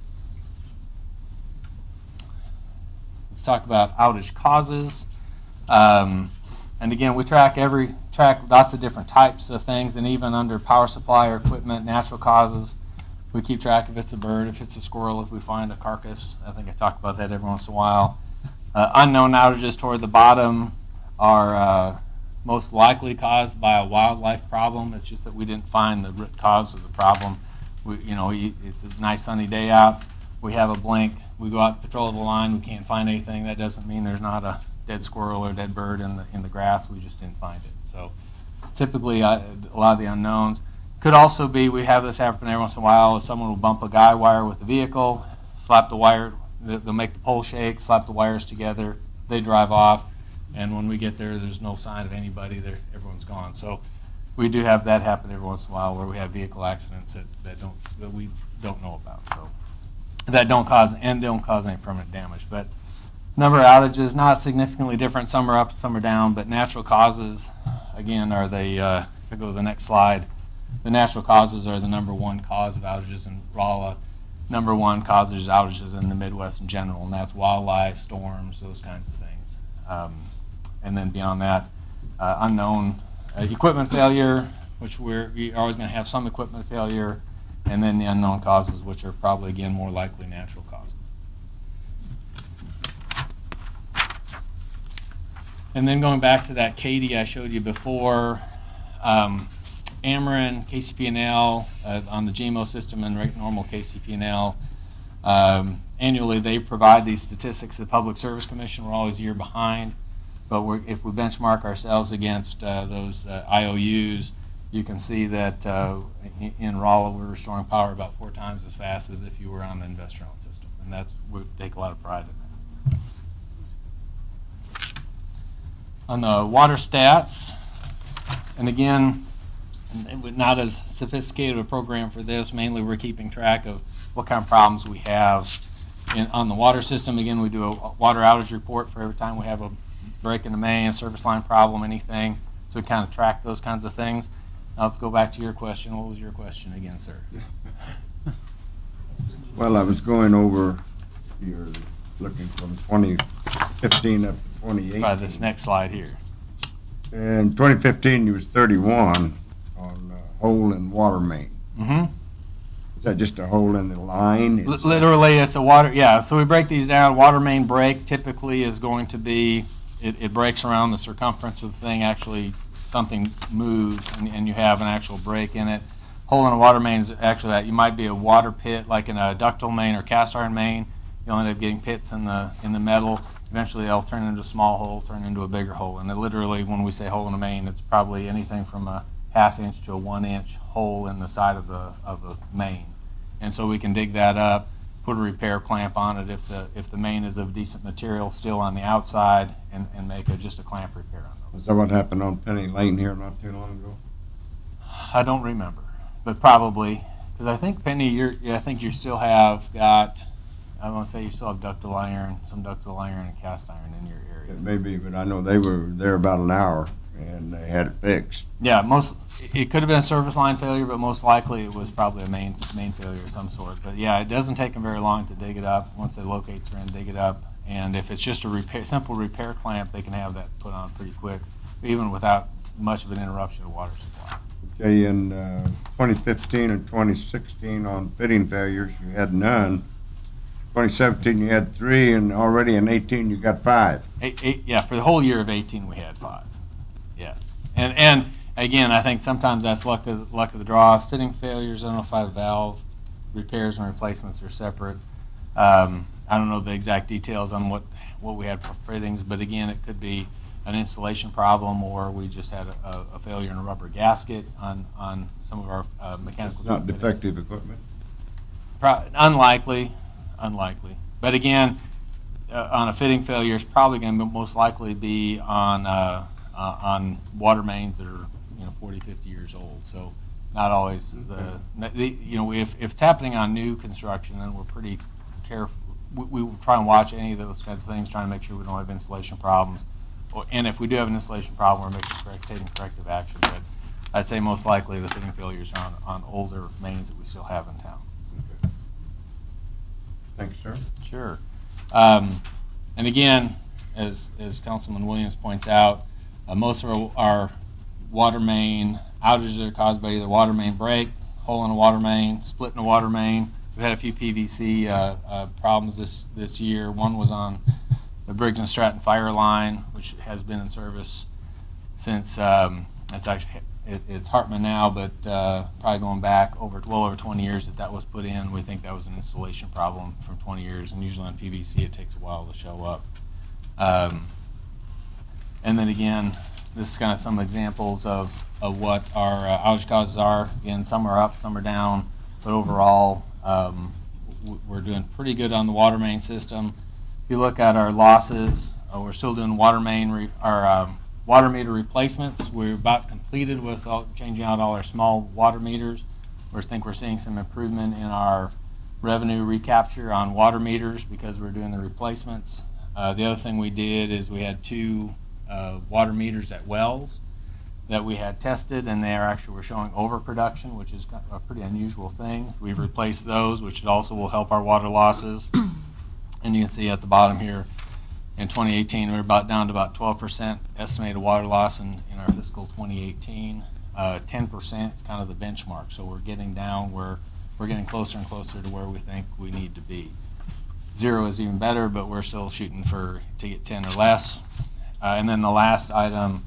Let's talk about outage causes. And again, we track lots of different types of things, and even under power supply or equipment, natural causes. We keep track if it's a bird, if it's a squirrel, if we find a carcass. I think I talk about that every once in a while. Unknown outages toward the bottom are most likely caused by a wildlife problem. It's just that we didn't find the root cause of the problem. It's a nice sunny day out. We have a blink. We go out and patrol the line. We can't find anything. That doesn't mean there's not a dead squirrel or dead bird in the grass. We just didn't find it. So typically, a lot of the unknowns. Could also be, we have this happen every once in a while, someone will bump a guy wire with a vehicle, slap the wire, they'll make the pole shake, slap the wires together, they drive off, and when we get there, there's no sign of anybody there, everyone's gone. So we do have that happen every once in a while where we have vehicle accidents that we don't know about. So that don't cause any permanent damage. But number of outages, not significantly different. Some are up, some are down, but natural causes, again, are if I go to the next slide, the natural causes are the number one cause of outages in Rolla. Number one causes outages in the Midwest in general, and that's wildlife, storms, those kinds of things. And then beyond that, unknown equipment failure, which we're always going to have some equipment failure, and then the unknown causes, which are probably, again, more likely natural causes. And then going back to that KD I showed you before, Ameren, KCP&L, on the GMO system and normal KCP&L, annually they provide these statistics to the Public Service Commission. We're always a year behind, but if we benchmark ourselves against those IOUs, you can see that in Rolla we're restoring power about 4 times as fast as if you were on the investor-owned system, and we take a lot of pride in that. On the water stats, and again, not as sophisticated a program for this. Mainly, we're keeping track of what kind of problems we have on the water system. Again, we do a water outage report for every time we have a break in the main, a service line problem, anything. So we kind of track those kinds of things. Now let's go back to your question. What was your question again, sir? Well, I was going over, you're looking from 2015 up to 2018. By this next slide here. In 2015, you was 31 on hole in water main. Mm-hmm. Is that just a hole in the line? Literally, it's a water, yeah. So we break these down. Water main break typically is going to be, it breaks around the circumference of the thing. Actually, something moves, and you have an actual break in it. Hole in a water main is actually that. You might be a water pit, like in a ductile main or cast iron main. You'll end up getting pits in the metal. Eventually, they'll turn into a small hole, turn into a bigger hole. And literally, when we say hole in a main, it's probably anything from a ½ inch to a 1 inch hole in the side of the main. And so we can dig that up, put a repair clamp on it if the main is of decent material still on the outside, and make just a clamp repair on those. Is that what happened on Penny Lane here not too long ago? I don't remember, but probably, because I think Penny, I think you still have got, I want to say you still have ductile iron, some ductile iron and cast iron in your area. It may be, but I know they were there about an hour and they had it fixed. Yeah, it could have been a service line failure, but most likely it was probably a main failure of some sort. But yeah, it doesn't take them very long to dig it up. Once they locate they're in, dig it up. And if it's just a simple repair clamp, they can have that put on pretty quick, even without much of an interruption of water supply. Okay, in 2015 and 2016 on fitting failures, you had none. 2017 you had 3, and already in 18 you got 5. Yeah, for the whole year of 18 we had 5. Yes, and again, I think sometimes that's luck of the draw. Fitting failures, I don't know if I have valve repairs and replacements are separate. I don't know the exact details on what we had for fittings, but again, it could be an installation problem, or we just had a failure in a rubber gasket on some of our mechanical. Not defective equipment? Unlikely. But again, on a fitting failure, it's probably going to most likely be on water mains that are 40, 50 years old. So not always if it's happening on new construction, then we're pretty careful. We try and watch any of those kinds of things, trying to make sure we don't have installation problems. And if we do have an installation problem, we're taking corrective action. But I'd say most likely the fitting failures are on older mains that we still have in town. Okay. Thanks, sir. Sure. And again, as Councilman Williams points out, most of our water main outages are caused by either water main break, hole in a water main, split in a water main. We've had a few PVC problems this year. One was on the Briggs and Stratton fire line, which has been in service since it's Hartman now, but probably going back well over 20 years that was put in. We think that was an installation problem from 20 years, and usually on PVC it takes a while to show up. And then again, this is kind of some examples of what our outage causes are. Again, some are up, some are down, but overall we're doing pretty good on the water main system. If you look at our losses, we're still doing water main, water meter replacements. We're about completed with changing out all our small water meters. We think we're seeing some improvement in our revenue recapture on water meters because we're doing the replacements. The other thing we did is we had 2 water meters at wells that we had tested, and they were showing overproduction, which is a pretty unusual thing. We've replaced those, which also will help our water losses. And you can see at the bottom here, in 2018, we're down to about 12% estimated water loss in our fiscal 2018. 10% is kind of the benchmark. So we're getting down where we're getting closer and closer to where we think we need to be. 0 is even better, but we're still shooting to get 10 or less. And then the last item,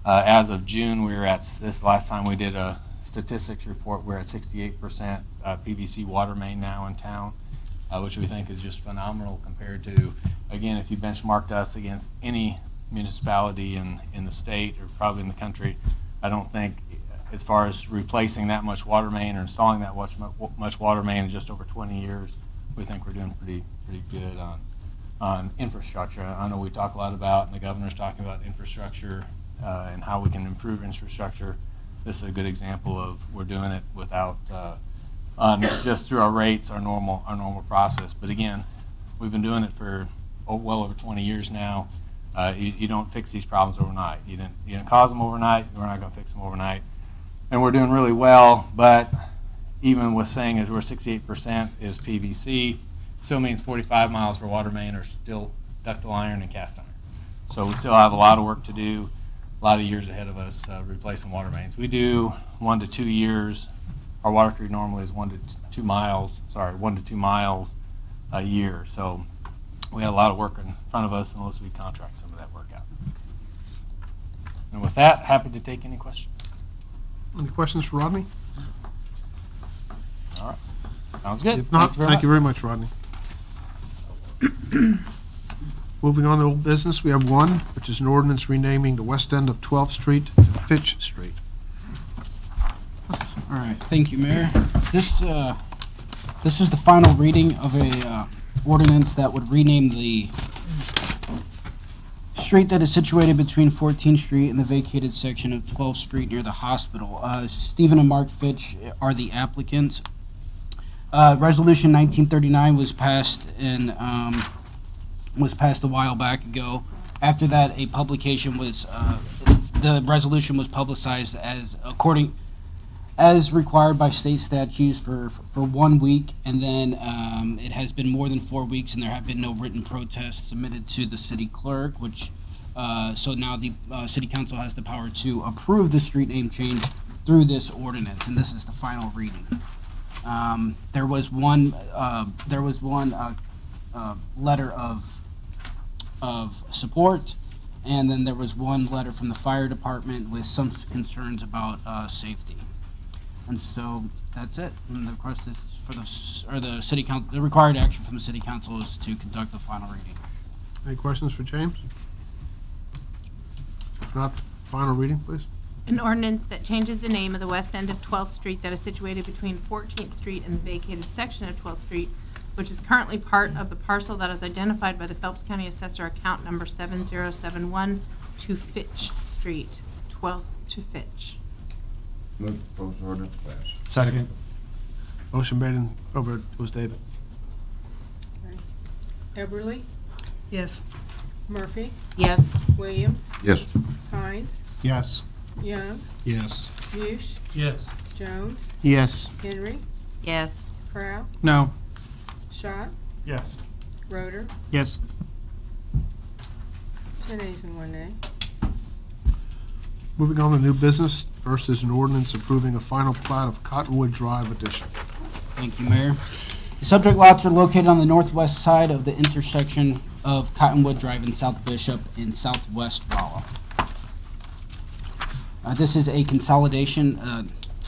as of June, we were at this last time we did a statistics report. We're at 68% PVC water main now in town, which we think is just phenomenal compared to, again, if you benchmarked us against any municipality in the state or probably in the country, I don't think, as far as replacing that much water main or installing that much water main in just over 20 years, we think we're doing pretty good on infrastructure. I know we talk a lot about, and the governor's talking about infrastructure and how we can improve infrastructure. This is a good example of we're doing it without just through our rates, our normal process. But again, we've been doing it for well over 20 years now. You don't fix these problems overnight. You didn't cause them overnight. We're not going to fix them overnight. And we're doing really well, but even with saying as we're 68% is PVC, still means 45 miles for water main are still ductile iron and cast iron. So we still have a lot of work to do, a lot of years ahead of us replacing water mains. We do 1 to 2 years. Our water crew normally is 1 to 2 miles a year. So we have a lot of work in front of us unless we contract some of that work out. And with that, happy to take any questions. Any questions for Rodney? All right. Sounds good. If not, thank you very much, Rodney. Moving on to old business, we have one, which is an ordinance renaming the west end of 12th Street to Fitch Street. All right, thank you, Mayor. This is the final reading of a ordinance that would rename the street that is situated between 14th Street and the vacated section of 12th Street near the hospital. Stephen and Mark Fitch are the applicants. Resolution 1939 was passed a while back ago. After that, a publication was the resolution was publicized as required by state statutes for 1 week, and then it has been more than 4 weeks, and there have been no written protests submitted to the city clerk, which so now the city council has the power to approve the street name change through this ordinance, and this is the final reading. There was one letter of support, and then there was one letter from the fire department with some concerns about safety. And so that's it. And the request is for the city council. The required action from the city council is to conduct the final reading. Any questions for James? If not, final reading, please. An ordinance that changes the name of the west end of 12th Street that is situated between 14th Street and the vacated section of 12th Street, which is currently part of the parcel that is identified by the Phelps County Assessor account number 7071 to Fitch Street, 12th to Fitch. Move the proposed ordinance to pass. Second. Motion made and over, it was David. Eberly, Yes. Murphy, Yes. Williams, Yes. Hines, Yes. Young, Yes. Bush, Yes. Jones, Yes. Henry, Yes. Proud, No. Schott, Yes. Roder, Yes. 10 ayes and 1 nay. Moving on to new business. First is an ordinance approving a final plat of Cottonwood Drive addition. Thank you, Mayor. The subject lots are located on the northwest side of the intersection of Cottonwood Drive in South Bishop and Southwest Rolla. This is a consolidation.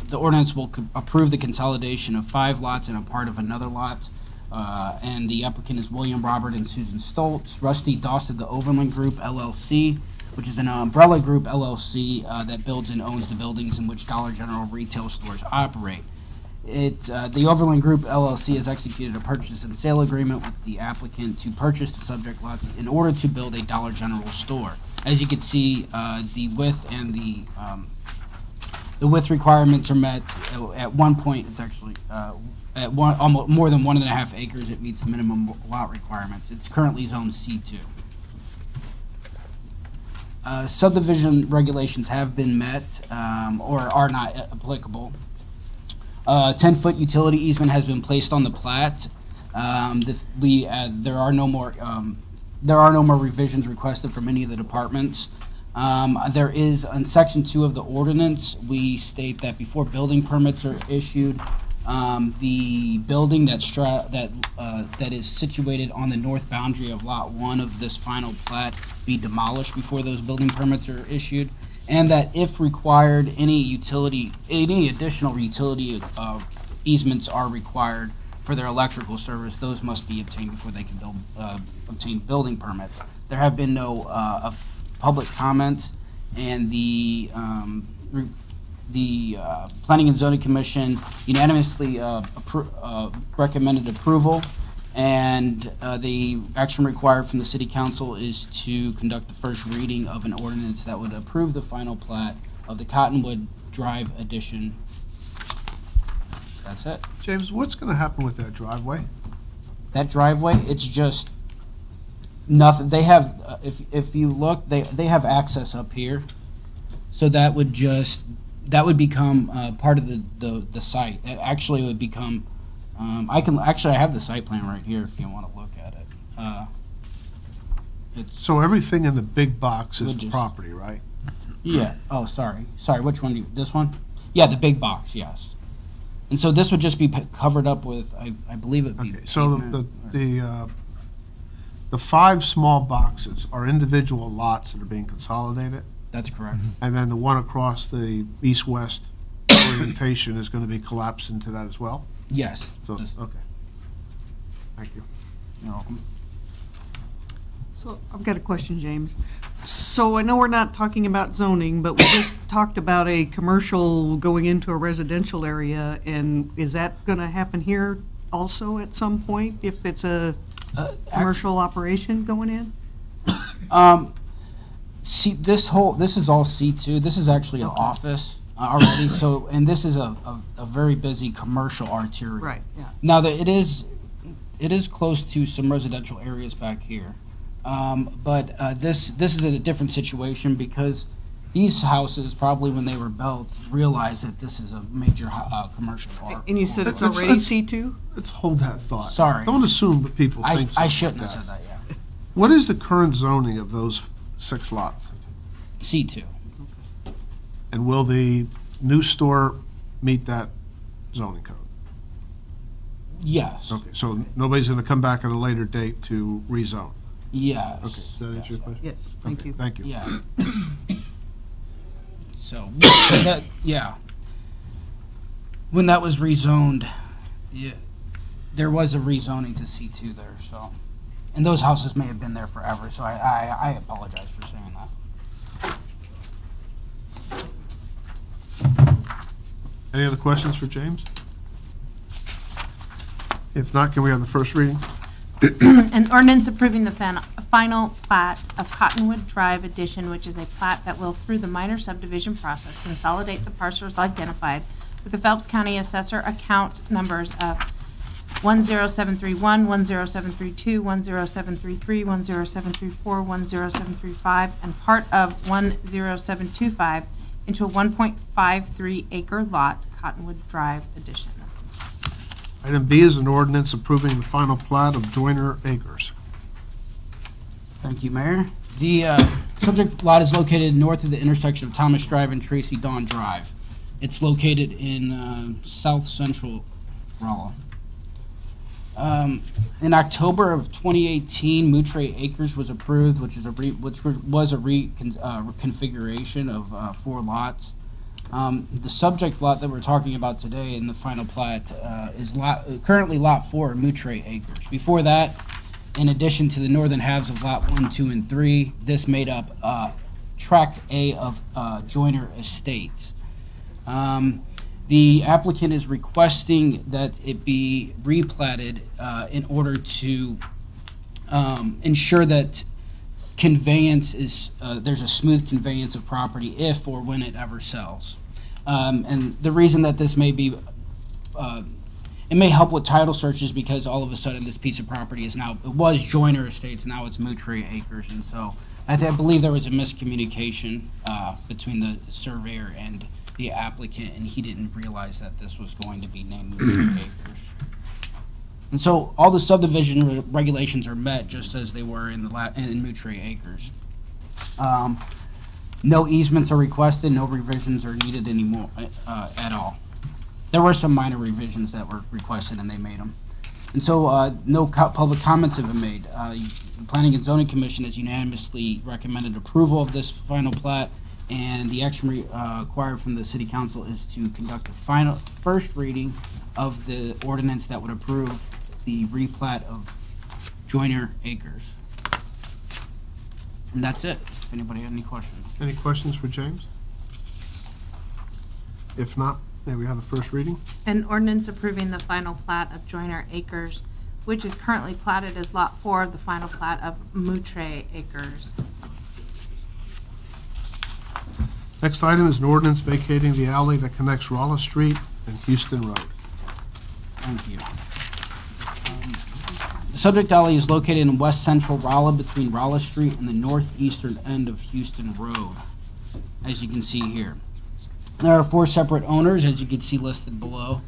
The ordinance will approve the consolidation of 5 lots and a part of another lot. And the applicant is William Robert and Susan Stoltz. Rusty Doss of the Overland Group, LLC, which is an umbrella group LLC that builds and owns the buildings in which Dollar General retail stores operate. The Overland Group LLC has executed a purchase and sale agreement with the applicant to purchase the subject lots in order to build a Dollar General store. As you can see, the width and the width requirements are met. At one point, it's actually at almost more than 1.5 acres. It meets the minimum lot requirements. It's currently zone C2. Subdivision regulations have been met or are not applicable. 10-foot utility easement has been placed on the plat. There are no more revisions requested from any of the departments. There is, on Section 2 of the ordinance, we state that before building permits are issued, the building that is situated on the north boundary of Lot 1 of this final plat be demolished before those building permits are issued, and that if required, any additional utility easements are required for their electrical service. Those must be obtained before they can obtain building permits. There have been no public comments, and the Planning and Zoning Commission unanimously recommended approval, And the action required from the city council is to conduct the first reading of an ordinance that would approve the final plat of the Cottonwood Drive addition. That's it. James, what's going to happen with that driveway? That driveway, it's just nothing. They have, if you look, they have access up here. So that would become part of the site. Actually, it would become, I have the site plan right here if you want to look at it. So everything in the big box is the just- property, right? Yeah. Oh, sorry. Which one? This one? Yeah, the big box. Yes. And so this would just be covered up with, I believe it'd be. Okay, so the 5 small boxes are individual lots that are being consolidated? That's correct. And then the one across the east-west orientation is going to be collapsed into that as well? Yes. So, okay. Thank you. You're welcome. So I've got a question, James. So I know we're not talking about zoning, but we just talked about a commercial going into a residential area, and is that going to happen here also at some point if it's a commercial operation going in? See, this is all C2. This is actually an office already. So, and this is a very busy commercial arterial. Right. Yeah. Now that it is close to some residential areas back here, but this is a different situation because these houses probably when they were built realized that this is a major commercial art. And you said it's already C2? Let's hold that thought. Sorry. Don't assume that people think I something shouldn't like have said that. Yeah. What is the current zoning of those 6 lots? C2. And will the new store meet that zoning code? Yes. Okay, so nobody's going to come back at a later date to rezone? Yes. Okay, does that answer your question? Yes, thank you. Thank you. Yeah. So, yeah. When that was rezoned, yeah, there was a rezoning to C2 there, so. And those houses may have been there forever, so I apologize for saying that. Any other questions for James? If not, can we have the first reading? An ordinance approving the final plat of Cottonwood Drive addition, which is a plat that will, through the minor subdivision process, consolidate the parcels identified with the Phelps County Assessor account numbers of 10731, 10732, 10733, 10734, 10735, and part of 10725 into a 1.53 acre lot, Cottonwood Drive addition. Item B is an ordinance approving the final plat of Joyner Acres. Thank you, Mayor. The subject lot is located north of the intersection of Thomas Drive and Tracy Dawn Drive. It's located in south central Rolla. In October of 2018, Moutre Acres was approved, which was a reconfiguration of 4 lots. The subject lot that we're talking about today in the final plat is currently lot 4, Moutre Acres. Before that, in addition to the northern halves of lot 1, 2, and 3, this made up tract A of Joyner Estates. The applicant is requesting that it be replatted in order to ensure that conveyance is, there's a smooth conveyance of property if or when it ever sells. And the reason that this may be, it may help with title searches because all of a sudden this piece of property is now, it was Joyner Estates, now it's Moutre Acres. And so I believe there was a miscommunication between the surveyor and the applicant, and he didn't realize that this was going to be named Moutre Acres. And so all the subdivision regulations are met just as they were in Moutre Acres. No easements are requested, no revisions are needed anymore at all. There were some minor revisions that were requested and they made them. And so no public comments have been made. The Planning and Zoning Commission has unanimously recommended approval of this final plat, and the action required from the City Council is to conduct a first reading of the ordinance that would approve the replat of Joyner Acres. And that's it. If anybody had any questions. Any questions for James? If not, may we have the first reading? An ordinance approving the final plat of Joyner Acres, which is currently platted as Lot 4 of the final plat of Moutre Acres. Next item is an ordinance vacating the alley that connects Rolla Street and Houston Road. Thank you. The subject alley is located in west central Rolla between Rolla Street and the northeastern end of Houston Road, as you can see here. There are 4 separate owners, as you can see listed below,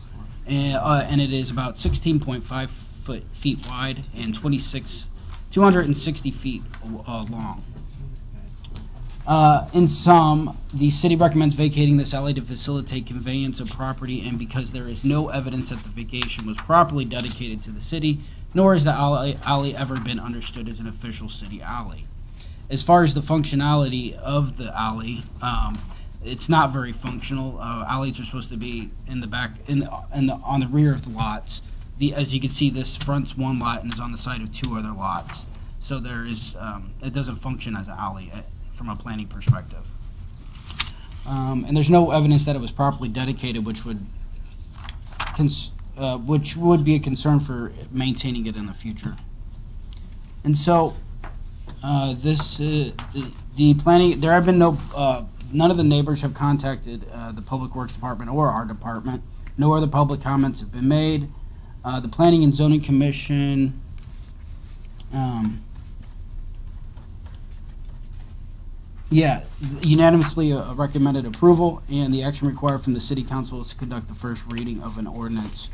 and it is about 16.5 feet wide and 260 feet long. In sum, the city recommends vacating this alley to facilitate conveyance of property, and because there is no evidence that the vacation was properly dedicated to the city, nor has the alley ever been understood as an official city alley. As far as the functionality of the alley, it's not very functional. Alleys are supposed to be in the back, on the rear of the lots. As you can see, this front's one lot and is on the side of 2 other lots. So there is, it doesn't function as an alley from a planning perspective. And there's no evidence that it was properly dedicated, which would be a concern for maintaining it in the future. And so, the planning, there have been none of the neighbors have contacted the Public Works Department or our department. No other public comments have been made. The Planning and Zoning Commission unanimously recommended approval, and the action required from the City Council is to conduct the first reading of an ordinance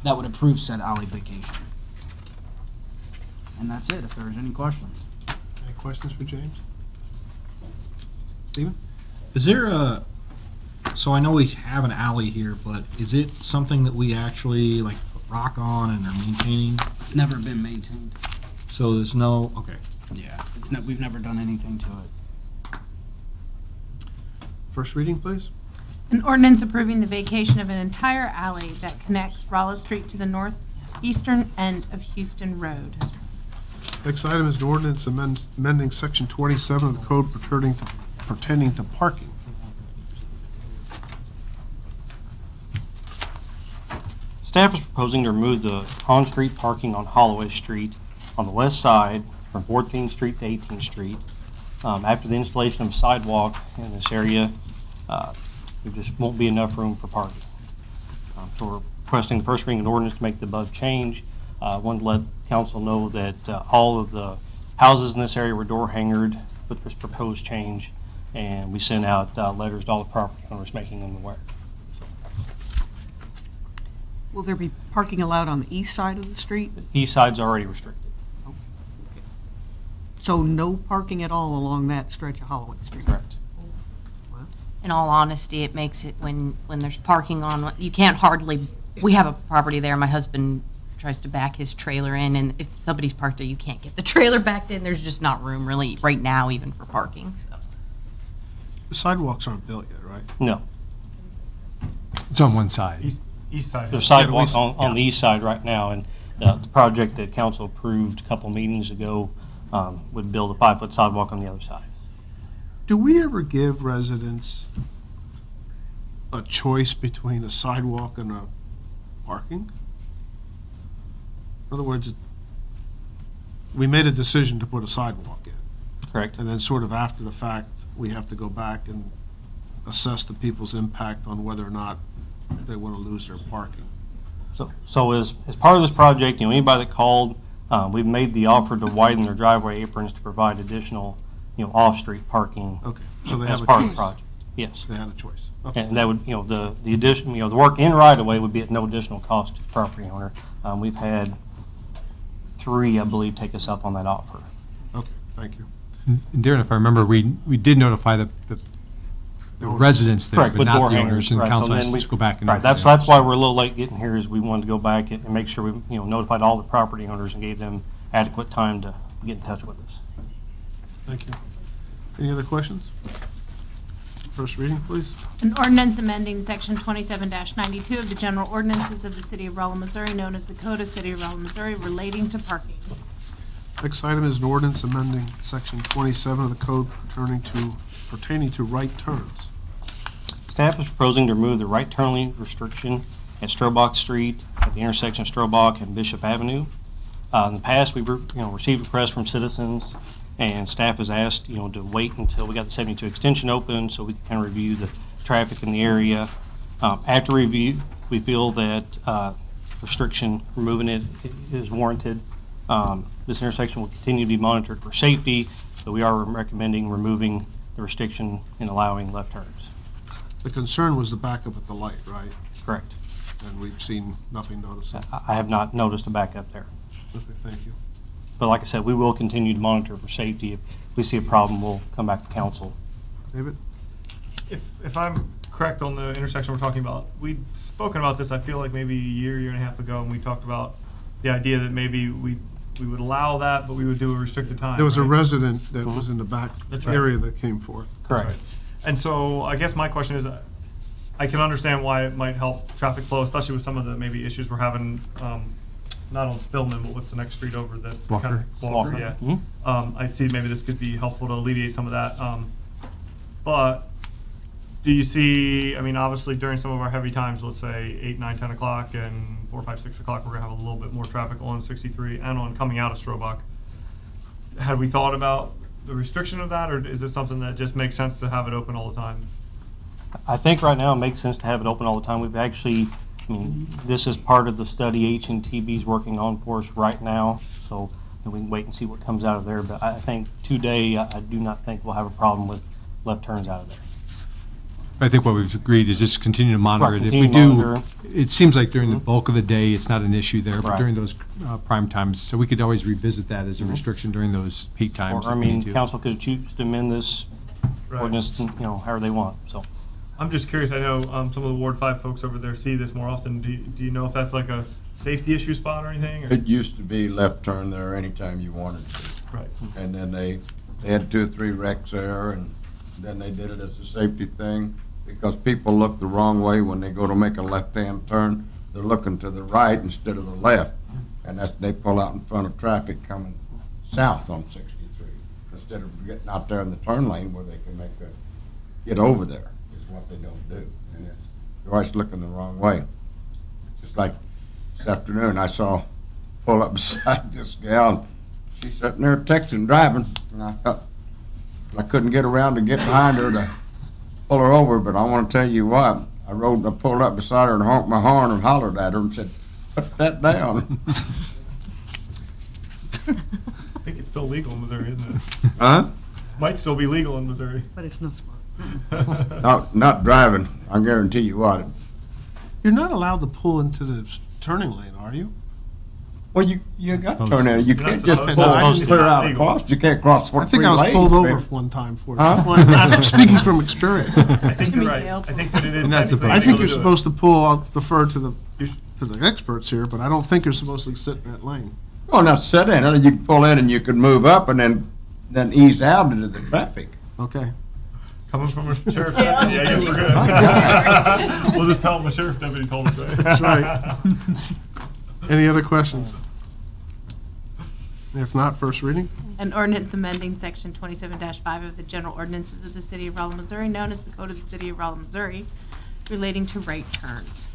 that would approve said alley vacation. And that's it, if there's any questions. Any questions for James? Stephen? Is there so I know we have an alley here, but is it something that we actually like put rock on and are maintaining? It's never been maintained. So there's no, okay. Yeah, we've never done anything to it. First reading, please. An ordinance approving the vacation of an entire alley that connects Rolla Street to the northeastern end of Houston Road. Next item is an ordinance amending Section 27 of the code pertaining to parking. Staff is proposing to remove the on-street parking on Holloway Street on the west side from 14th Street to 18th Street. After the installation of a sidewalk in this area, there just won't be enough room for parking. So we're requesting the first reading of an ordinance to make the above change. I wanted to let council know that all of the houses in this area were door hangered with this proposed change, and we sent out letters to all the property owners making them aware. Will there be parking allowed on the east side of the street? The east side's already restricted. So no parking at all along that stretch of Holloway Street? Correct. In all honesty, it makes it when there's parking on, you can't hardly, we have a property there, my husband tries to back his trailer in, and if somebody's parked there, you can't get the trailer backed in. There's just not room really right now even for parking. So. The sidewalks aren't built yet, right? No. It's on one side. East side. There's sidewalks on the east side right now, and the project that council approved a couple meetings ago would build a 5-foot sidewalk on the other side. Do we ever give residents a choice between a sidewalk and a parking? In other words, we made a decision to put a sidewalk in. Correct. And then sort of after the fact, we have to go back and assess the people's impact on whether or not they want to lose their parking. So as part of this project, anybody that called, we've made the offer to widen their driveway aprons to provide additional, off-street parking. Okay, so they as have a part of choice. the project. Yes. They had a choice. Okay. And that would, the addition, the work in right-of-way would be at no additional cost to the property owner. We've had 3, I believe, take us up on that offer. Okay, thank you. And Darren, if I remember, we did notify the residents there, Correct, but with not door the hangers. owners, and Right, council so has then to go back and. Right, that's why we're a little late getting here, is we wanted to go back and make sure we, notified all the property owners and gave them adequate time to get in touch with us. Thank you. Any other questions? First reading, please. An ordinance amending Section 27-92 of the General Ordinances of the City of Rolla, Missouri, known as the Code of City of Rolla, Missouri, relating to parking. Next item is an ordinance amending Section 27 of the code pertaining to right turns. Staff is proposing to remove the right turn lane restriction at Strobach Street at the intersection of Strobach and Bishop Avenue. In the past, we've received requests from citizens, and staff has asked to wait until we got the 72 extension open so we can kind of review the traffic in the area. After review, we feel that restriction, removing it is warranted. This intersection will continue to be monitored for safety, but we are recommending removing the restriction and allowing left turns. The concern was the backup at the light, right? Correct. And we've seen nothing noticeable. I have not noticed a backup there. Okay, thank you. But like I said, we will continue to monitor for safety. If we see a problem, we'll come back to council. David? If I'm correct on the intersection we're talking about, we'd spoken about this, I feel like maybe a year and a half ago, and we talked about the idea that maybe we would allow that, but we would do a restricted time. There was right? a resident that was in the back area that came forth. Correct. Right. And so I guess my question is, I can understand why it might help traffic flow, especially with some of the maybe issues we're having, not on Spillman, but what's the next street over that? Walker. Walker, yeah. Mm-hmm. I see maybe this could be helpful to alleviate some of that. But do you see, I mean, obviously during some of our heavy times, let's say 8, 9, 10 o'clock and 4, 5, 6 o'clock, we're gonna have a little bit more traffic on 63 and on coming out of Strobach. Had we thought about the restriction of that, or is it something that just makes sense to have it open all the time? I think right now it makes sense to have it open all the time. We've actually, this is part of the study H&TB is working on for us right now, so we can wait and see what comes out of there. But I think today, I do not think we'll have a problem with left turns out of there. I think what we've agreed is just continue to monitor Right, it. If continue we to do, monitor. it seems like during the bulk of the day, it's not an issue there, but Right. during those prime times, so we could always revisit that as a restriction during those peak times. Or, if we need to. council could choose to amend this ordinance, however they want, so. I'm just curious, I know some of the Ward 5 folks over there see this more often. Do you know if that's like a safety issue spot or anything? Or? It used to be left turn there anytime you wanted to. Right. And then they had 2 or 3 wrecks there, and then they did it as a safety thing, because people look the wrong way when they go to make a left-hand turn. They're looking to the right instead of the left, and they pull out in front of traffic coming south on 63, instead of getting out there in the turn lane where they can get over there, is what they don't do. And they're always looking the wrong way. Just like this afternoon, I saw pull up beside this gal, she's sitting there texting, driving, and I thought I couldn't get around to get behind her to pull her over, but I want to tell you what, I pulled up beside her and honked my horn and hollered at her and said, "Put that down." I think it's still legal in Missouri, isn't it? Huh? Might still be legal in Missouri. But it's not smart. Not driving, I guarantee you what. You're not allowed to pull into the turning lane, are you? Well, you got to turn in. You can't just supposed pull to. clear out across. You can't cross for I think 3 I was lanes, pulled over baby. one time for it. Huh? I'm speaking from experience. I think you're right. I think that it is. technically I think legal you're to do it. supposed to pull, I'll defer to the experts here, but I don't think you're supposed to sit in that lane. Well, now sit in it, you can pull in and you can move up and then ease out into the traffic. Okay. Coming from a sheriff's deputy, yeah, I guess we're good. We'll just tell them the sheriff deputy told us, right? That's right. Any other questions? If not, first reading. An ordinance amending section 27-5 of the general ordinances of the city of Rolla, Missouri, known as the Code of the City of Rolla, Missouri, relating to right turns.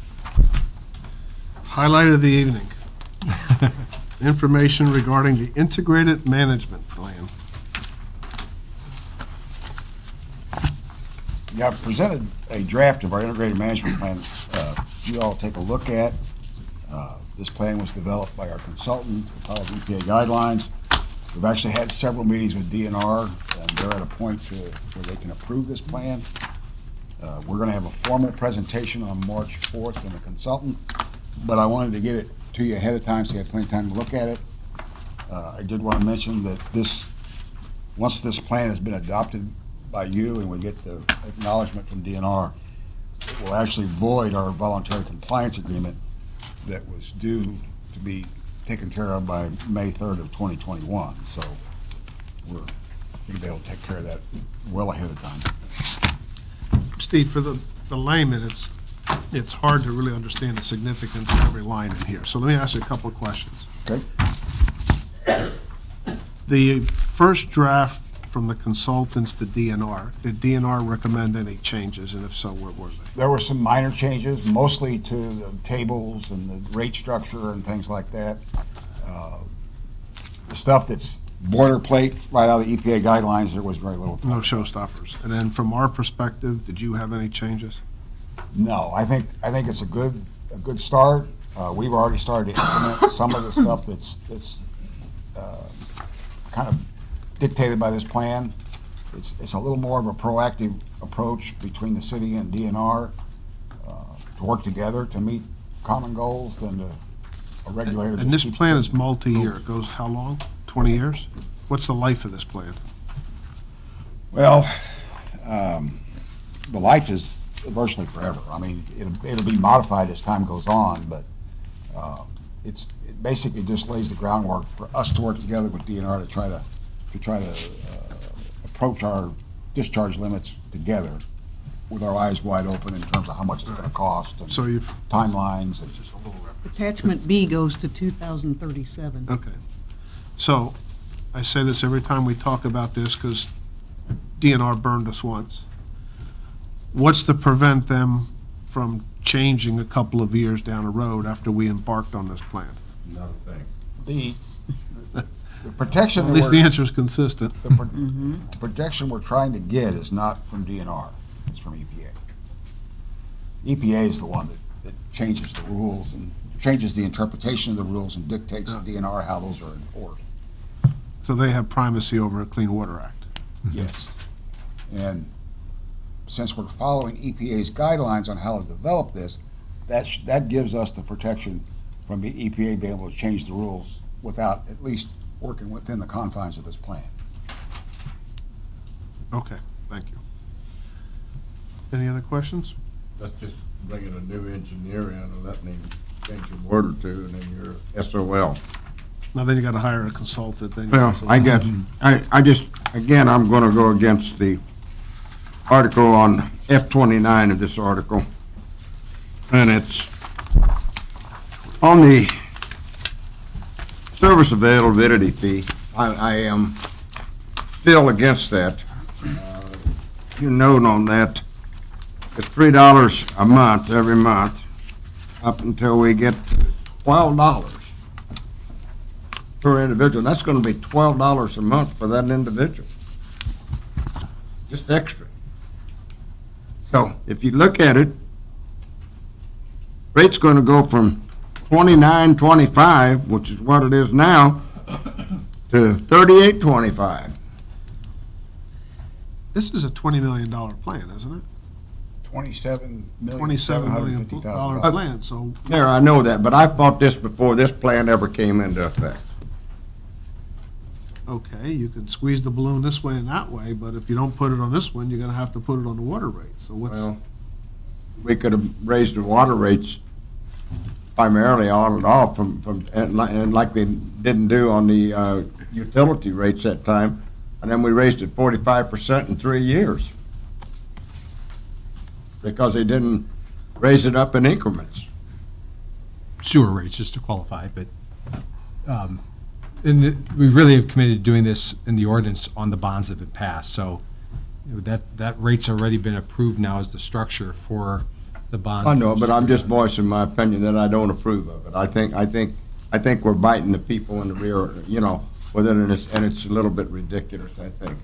Highlight of the evening. Information regarding the integrated management plan. Yeah, I presented a draft of our integrated management plan. You all take a look at. This plan was developed by our consultant, followed EPA guidelines. We've actually had several meetings with DNR, and they're at a point where they can approve this plan. We're going to have a formal presentation on March 4th from the consultant, but I wanted to get it to you ahead of time so you have plenty of time to look at it. I did want to mention that once this plan has been adopted by you and we get the acknowledgement from DNR, it will actually void our voluntary compliance agreement that was due to be taken care of by May 3rd of 2021. So we're going to be able to take care of that well ahead of time. Steve, for the layman, it's hard to really understand the significance of every line in here. So let me ask you a couple of questions. Okay. The first draft from the consultants to DNR, did DNR recommend any changes, and if so, what were they? There were some minor changes, mostly to the tables and the rate structure and things like that. the stuff that's boilerplate right out of the EPA guidelines, there was very little. No showstoppers. And then from our perspective, did you have any changes? No, I think it's a good start. We've already started to implement some of the stuff that's kind of dictated by this plan. It's a little more of a proactive approach between the city and DNR to work together to meet common goals than a regulator. And this plan is multi-year. It goes how long? 20 years? What's the life of this plan? Well, the life is virtually forever. I mean, it'll be modified as time goes on, but it basically just lays the groundwork for us to work together with DNR to try to approach our discharge limits together with our eyes wide open in terms of how much it's going to cost and so you've timelines. And Attachment B goes to 2037. Okay. So I say this every time we talk about this because DNR burned us once. What's to prevent them from changing a couple of years down the road after we embarked on this plan? Not a thing. The protection. At least the answer is consistent. The protection we're trying to get is not from DNR, it's from EPA. EPA is the one that changes the rules and changes the interpretation of the rules and dictates to DNR how those are enforced. So they have primacy over a Clean Water Act. Yes. And since we're following EPA's guidelines on how to develop this, that gives us the protection from the EPA being able to change the rules without at least working within the confines of this plan. Okay, thank you. Any other questions? That's just bringing a new engineer in and letting him change a word or two, and then you're SOL. Now then you got to hire a consultant. Then Well, I just, again, I'm going to go against the article on F29 of this article, and it's on the service availability fee. I am still against that. You note on that, it's $3 a month every month up until we get $12 per individual. That's going to be $12 a month for that individual, just extra. So if you look at it, rate's going to go from $29.25, which is what it is now, to $38.25. This is a $20 million plan, isn't it? $27 million plan. So there, I know that, but I fought this before this plan ever came into effect. Okay, you can squeeze the balloon this way and that way, but if you don't put it on this one, you're going to have to put it on the water rate. So what's? Well, we could have raised the water rates primarily on and off and like they didn't do on the utility rates that time, and then we raised it 45% in 3 years because they didn't raise it up in increments. Sewer rates, just to qualify, but we really have committed to doing this in the ordinance on the bonds that have been passed. So that rate's already been approved now as the structure for the bonds. I know, but I'm just voicing my opinion that I don't approve of it. I think we're biting the people in the rear, you know, with it, and it's a little bit ridiculous, I think,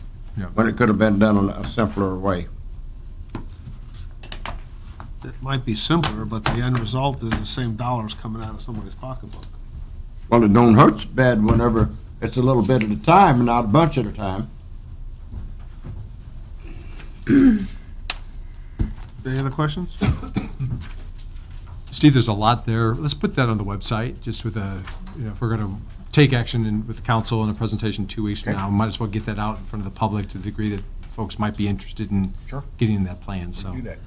when it could have been done in a simpler way. It might be simpler, but the end result is the same dollars coming out of somebody's pocketbook. Well, it don't hurt so bad whenever it's a little bit at a time and not a bunch at a time. Any other questions? Steve, there's a lot there. Let's put that on the website, just with if we're going to take action with the council in a presentation 2 weeks from now, might as well get that out in front of the public to the degree that folks might be interested in getting that plan. So. Do that.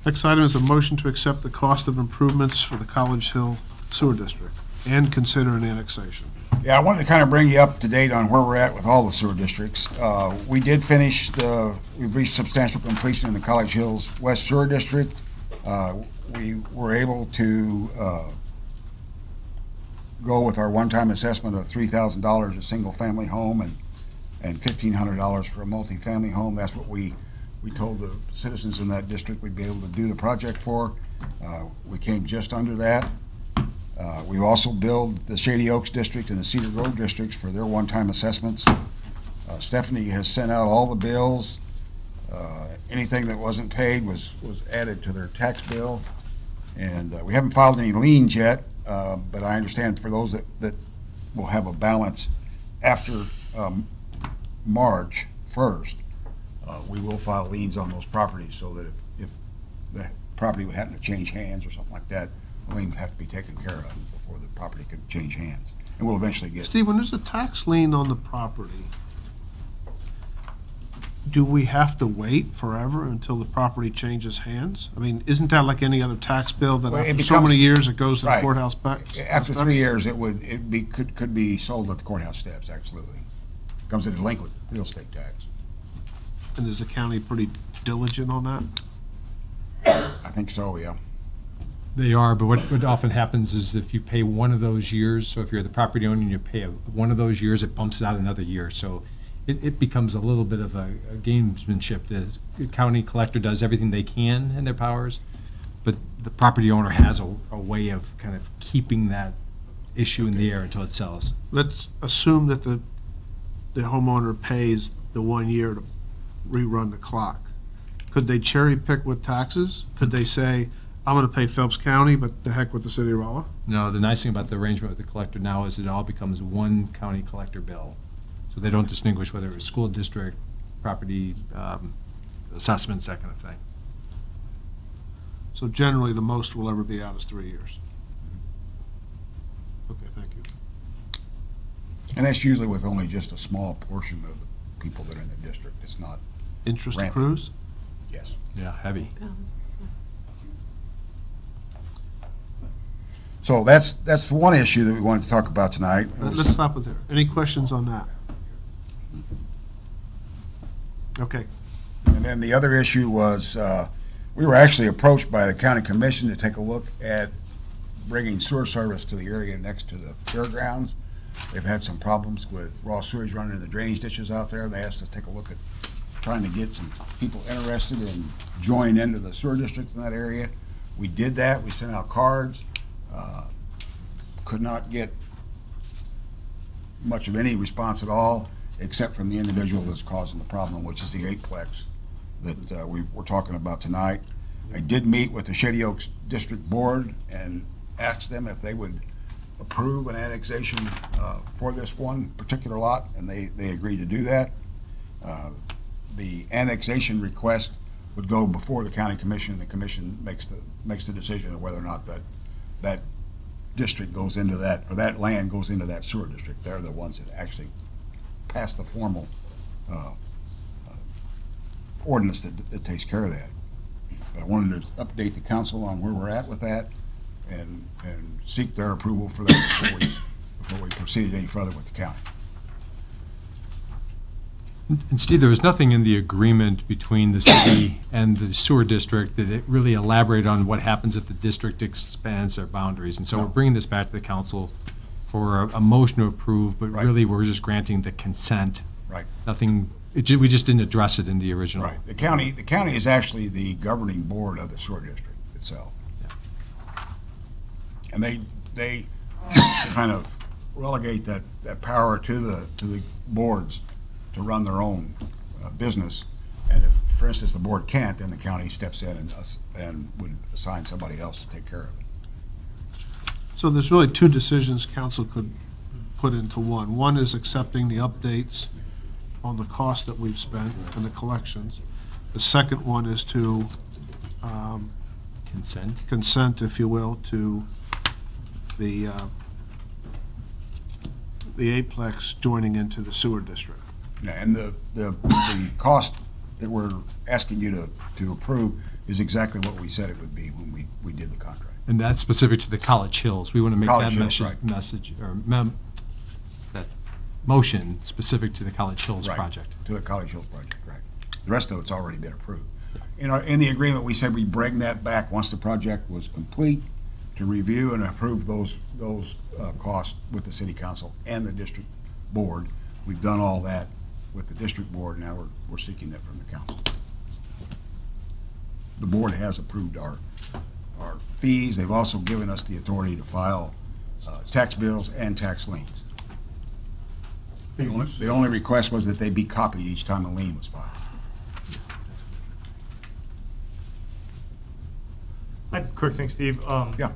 Next item is a motion to accept the cost of improvements for the College Hill Sewer District and consider an annexation. Yeah, I wanted to kind of bring you up to date on where we're at with all the sewer districts. We did finish we've reached substantial completion in the College Hills West Sewer District. We were able to go with our one-time assessment of $3,000 a single-family home and $1,500 for a multi-family home. That's what we told the citizens in that district we'd be able to do the project for. We came just under that. We've also billed the Shady Oaks District and the Cedar Grove districts for their one-time assessments. Stephanie has sent out all the bills. Anything that wasn't paid was added to their tax bill. And we haven't filed any liens yet, but I understand for those that will have a balance after March 1st, we will file liens on those properties so that if the property would happen to change hands or something like that, the lien would have to be taken care of before the property could change hands. And we'll eventually get. Steve, when there's a tax lien on the property, do we have to wait forever until the property changes hands? I mean, isn't that like any other tax bill that after so many years it goes to the courthouse back? After 3 years, could be sold at the courthouse steps, absolutely. Comes in delinquent real estate tax. And is the county pretty diligent on that? I think so, yeah. They are, but what often happens is if you pay one of those years, so if you're the property owner and you pay one of those years, it bumps it out another year. So it becomes a little bit of a gamesmanship. The county collector does everything they can in their powers, but the property owner has a way of kind of keeping that issue in the air until it sells. Let's assume that the homeowner pays the 1 year to rerun the clock. Could they cherry pick with taxes? Could they say, I'm going to pay Phelps County, but the heck with the city of Rolla? No, the nice thing about the arrangement with the collector now is it all becomes one county collector bill. So they don't distinguish whether it's school district, property assessments, that kind of thing. So generally, the most we'll ever be out is 3 years. Okay, thank you. And that's usually with only just a small portion of the people that are in the district. It's not interest rampant. accrues? Yes. Yeah, heavy. So that's one issue that we wanted to talk about tonight. Let's stop with there. Any questions on that? Okay. And then the other issue was we were actually approached by the county commission to take a look at bringing sewer service to the area next to the fairgrounds. They've had some problems with raw sewage running in the drainage ditches out there. They asked us to take a look at trying to get some people interested in joining into the sewer district in that area. We did that. We sent out cards. Could not get much of any response at all, except from the individual that's causing the problem, which is the eightplex that we're talking about tonight. I did meet with the Shady Oaks District Board and asked them if they would approve an annexation for this one particular lot, and they agreed to do that. The annexation request would go before the county commission, and the commission makes the decision of whether or not that district goes into that, or that land goes into that sewer district. They're the ones that actually pass the formal ordinance that takes care of that. But I wanted to update the council on where we're at with that and seek their approval for that before we proceeded any further with the county. And Steve, there was nothing in the agreement between the city and the sewer district that it really elaborated on what happens if the district expands their boundaries. And so we're bringing this back to the council for a motion to approve, but really we're just granting the consent. Right. Nothing, we just didn't address it in the original. Right. The county is actually the governing board of the sewer district itself. Yeah. And they kind of relegate that power to the boards to run their own business, and if, for instance, the board can't, then the county steps in and would assign somebody else to take care of it. So there's really two decisions council could put into one. One is accepting the updates on the cost that we've spent and the collections. The second one is to consent, if you will, to the eightplex joining into the sewer district. Yeah, and the cost that we're asking you to approve is exactly what we said it would be when we did the contract. And that's specific to the College Hills. We want to make College that Hills, message or that motion specific to the College Hills project. To the College Hills project, right. The rest of it's already been approved. In the agreement, we said we'd bring that back once the project was complete to review and approve those costs with the city council and the district board. We've done all that with the district board. Now we're seeking that from the council. The board has approved our fees. They've also given us the authority to file tax bills and tax liens. The only request was that they be copied each time a lien was filed. I have a quick thing, Steve. Yeah.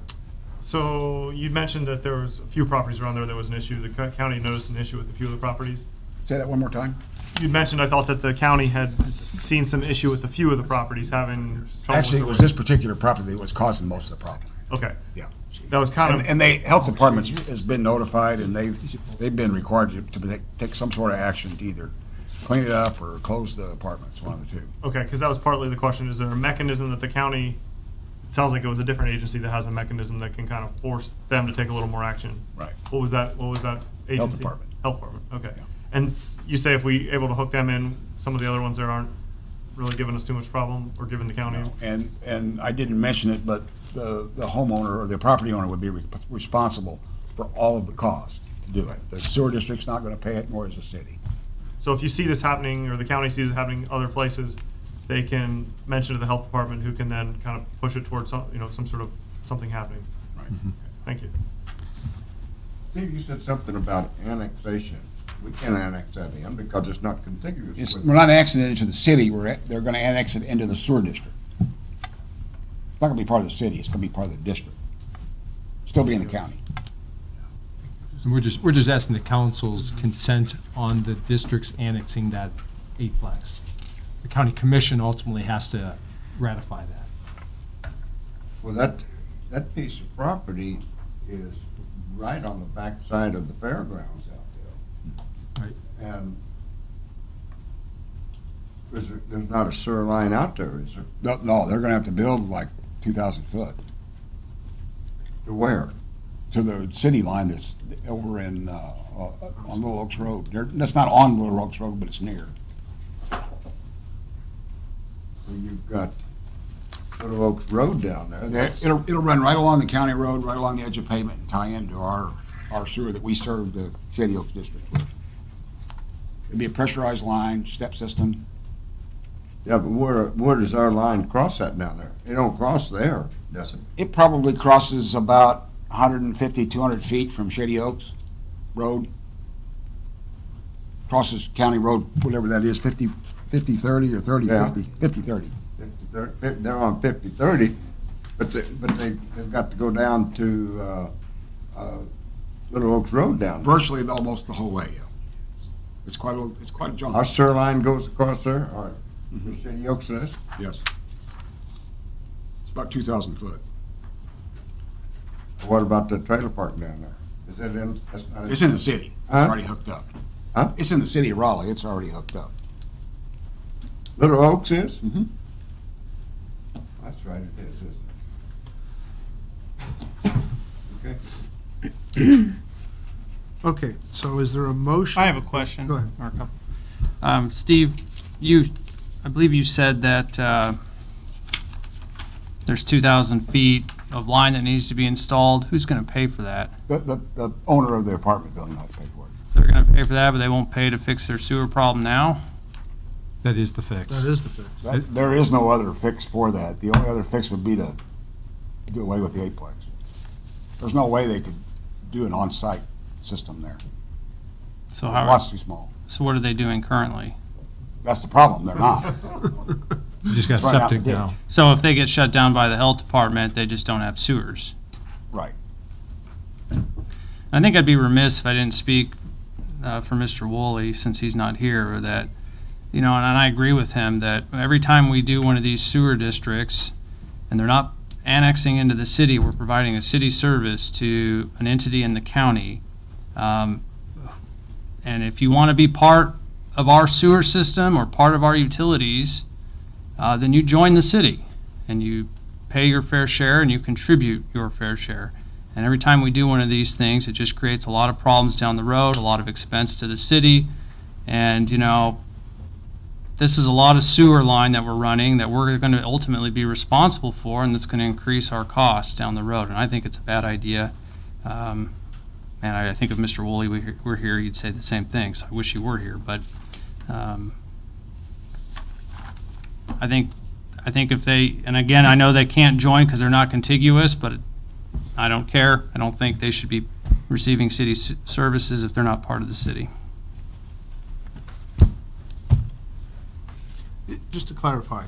So you mentioned that there was a few properties around there that was an issue. The county noticed an issue with a few of the properties. Say that one more time. You mentioned, I thought that the county had seen some issue with a few of the properties having trouble. Actually, it was this particular property that was causing most of the problem. Okay. Yeah. That was kind of. And they, health department has been notified, and they've been required to take some sort of action to either clean it up or close the apartments, one of the two. Okay, because that was partly the question. Is there a mechanism that the county, it sounds like it was a different agency that has a mechanism that can kind of force them to take a little more action? Right. What was that agency? Health department. Health department, okay. Yeah. And you say if we able to hook them in, some of the other ones that aren't really giving us too much problem or giving the county? No. And I didn't mention it, but the homeowner or the property owner would be responsible for all of the costs to do it. The sewer district's not going to pay it, nor is the city. So if you see this happening, or the county sees it happening other places, they can mention to the health department, who can then kind of push it towards some sort of something happening. Right. Okay, thank you. Steve, you said something about annexation. We can't annex that in because it's not contiguous. We're not annexing it into the city, they're going to annex it into the sewer district. It's not going to be part of the city, it's going to be part of the district. Still be in the county. And we're just asking the council's consent on the districts annexing that eightplex. The county commission ultimately has to ratify that. Well, that piece of property is right on the back side of the fairgrounds out there. Right. And there's not a sewer line out there, is there? No, they're going to have to build like 2,000 foot. To where? To the city line that's over in, on Little Oaks Road. That's not on Little Oaks Road, but it's near. So you've got Little Oaks Road down there. It'll run right along the county road, right along the edge of pavement, and tie into our sewer that we serve the Shady Oaks district with. It'd be a pressurized line, step system. Yeah, but where does our line cross that down there? It don't cross there, does it? It probably crosses about 150, 200 feet from Shady Oaks Road. Crosses County Road, whatever that is, 50-30 or 30-50, 50-30. They're on 50-30, but they've got to go down to Little Oaks Road down there. Virtually almost the whole way, yeah. It's quite a jump. Our sewer line goes across there, or Shady Oaks does? Yes. It's about 2,000 foot. What about the trailer park down there? Is that in? That's not in. It's in the city. Huh? It's already hooked up. Huh? It's in the city of Raleigh. It's already hooked up. Little Oaks is? Mm-hmm. That's right, it is, isn't it? Okay. Okay, so is there a motion? I have a question. Go ahead. Or a couple. Steve, I believe you said that there's 2,000 feet of line that needs to be installed. Who's going to pay for that? The owner of the apartment building has to pay for it. They're going to pay for that, but they won't pay to fix their sewer problem now? That is the fix. That is the fix. There is no other fix for that. The only other fix would be to do away with the eightplex. There's no way they could do an on-site system there. So The how? lot's too small. So what are they doing currently? That's the problem. They're not. You just got It's right out septic the now. ditch. So if they get shut down by the health department, they just don't have sewers? Right. I think I'd be remiss if I didn't speak for Mr. Woolley, since he's not here, that, and I agree with him that every time we do one of these sewer districts, and they're not annexing into the city, we're providing a city service to an entity in the county. And if you want to be part of our sewer system or part of our utilities, then you join the city and you pay your fair share and you contribute your fair share. And every time we do one of these things, it just creates a lot of problems down the road, a lot of expense to the city. And, this is a lot of sewer line that we're running that we're going to ultimately be responsible for, and that's going to increase our costs down the road. And I think it's a bad idea. And I think if Mr. Woolley were here, he'd say the same thing. So I wish he were here. But I think if they, and again, I know they can't join because they're not contiguous, but I don't care. I don't think they should be receiving city services if they're not part of the city. Just to clarify,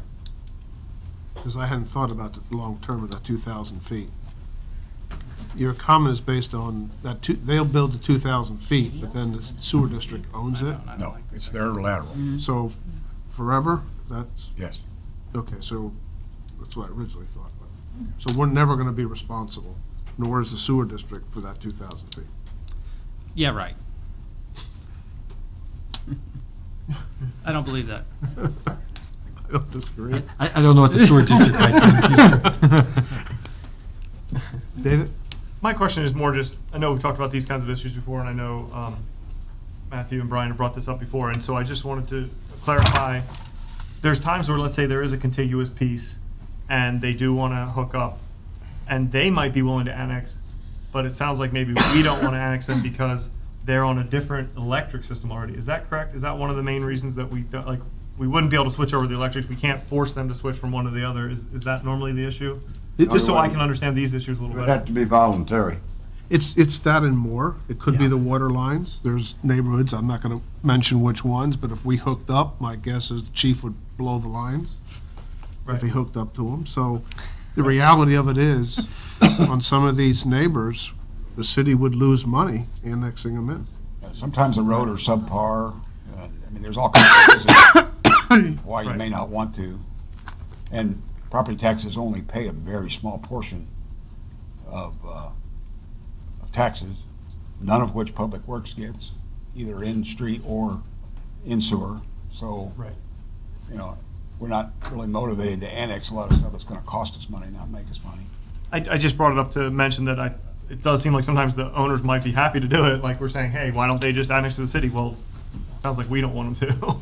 because I hadn't thought about the long term of that 2,000 feet. Your comment is based on that they'll build the 2,000 feet, but then the sewer district owns it? No, it's their lateral. So forever? That's, Yes. okay, so that's what I originally thought. So we're never going to be responsible, nor is the sewer district, for that 2,000 feet. Yeah, right. I don't believe that. I don't disagree. I don't know what the sewer district might be. David? My question is more just, I know we've talked about these kinds of issues before, and I know Matthew and Brian have brought this up before, and so I just wanted to clarify. There's times where, let's say, there is a contiguous piece, and they do want to hook up, and they might be willing to annex, but it sounds like maybe we don't want to annex them because they're on a different electric system already. Is that correct? Is that one of the main reasons that we don't, like, we wouldn't be able to switch over the electrics? We can't force them to switch from one to the other. Is that normally the issue? Just so I can understand these issues a little It would better. have to be voluntary. It's that and more. It could be the water lines. There's neighborhoods, I'm not going to mention which ones, but if we hooked up, my guess is the chief would blow the lines if he hooked up to them. So the reality of it is, on some of these neighbors, the city would lose money annexing them in. Sometimes the road are subpar. I mean, there's all kinds of reasons why you may not want to. And property taxes only pay a very small portion of taxes, none of which Public Works gets, either in street or in sewer. So, you know, we're not really motivated to annex a lot of stuff that's going to cost us money, not make us money. I just brought it up to mention that it does seem like sometimes the owners might be happy to do it. Like we're saying, hey, why don't they just annex to the city? Well, it sounds like we don't want them to.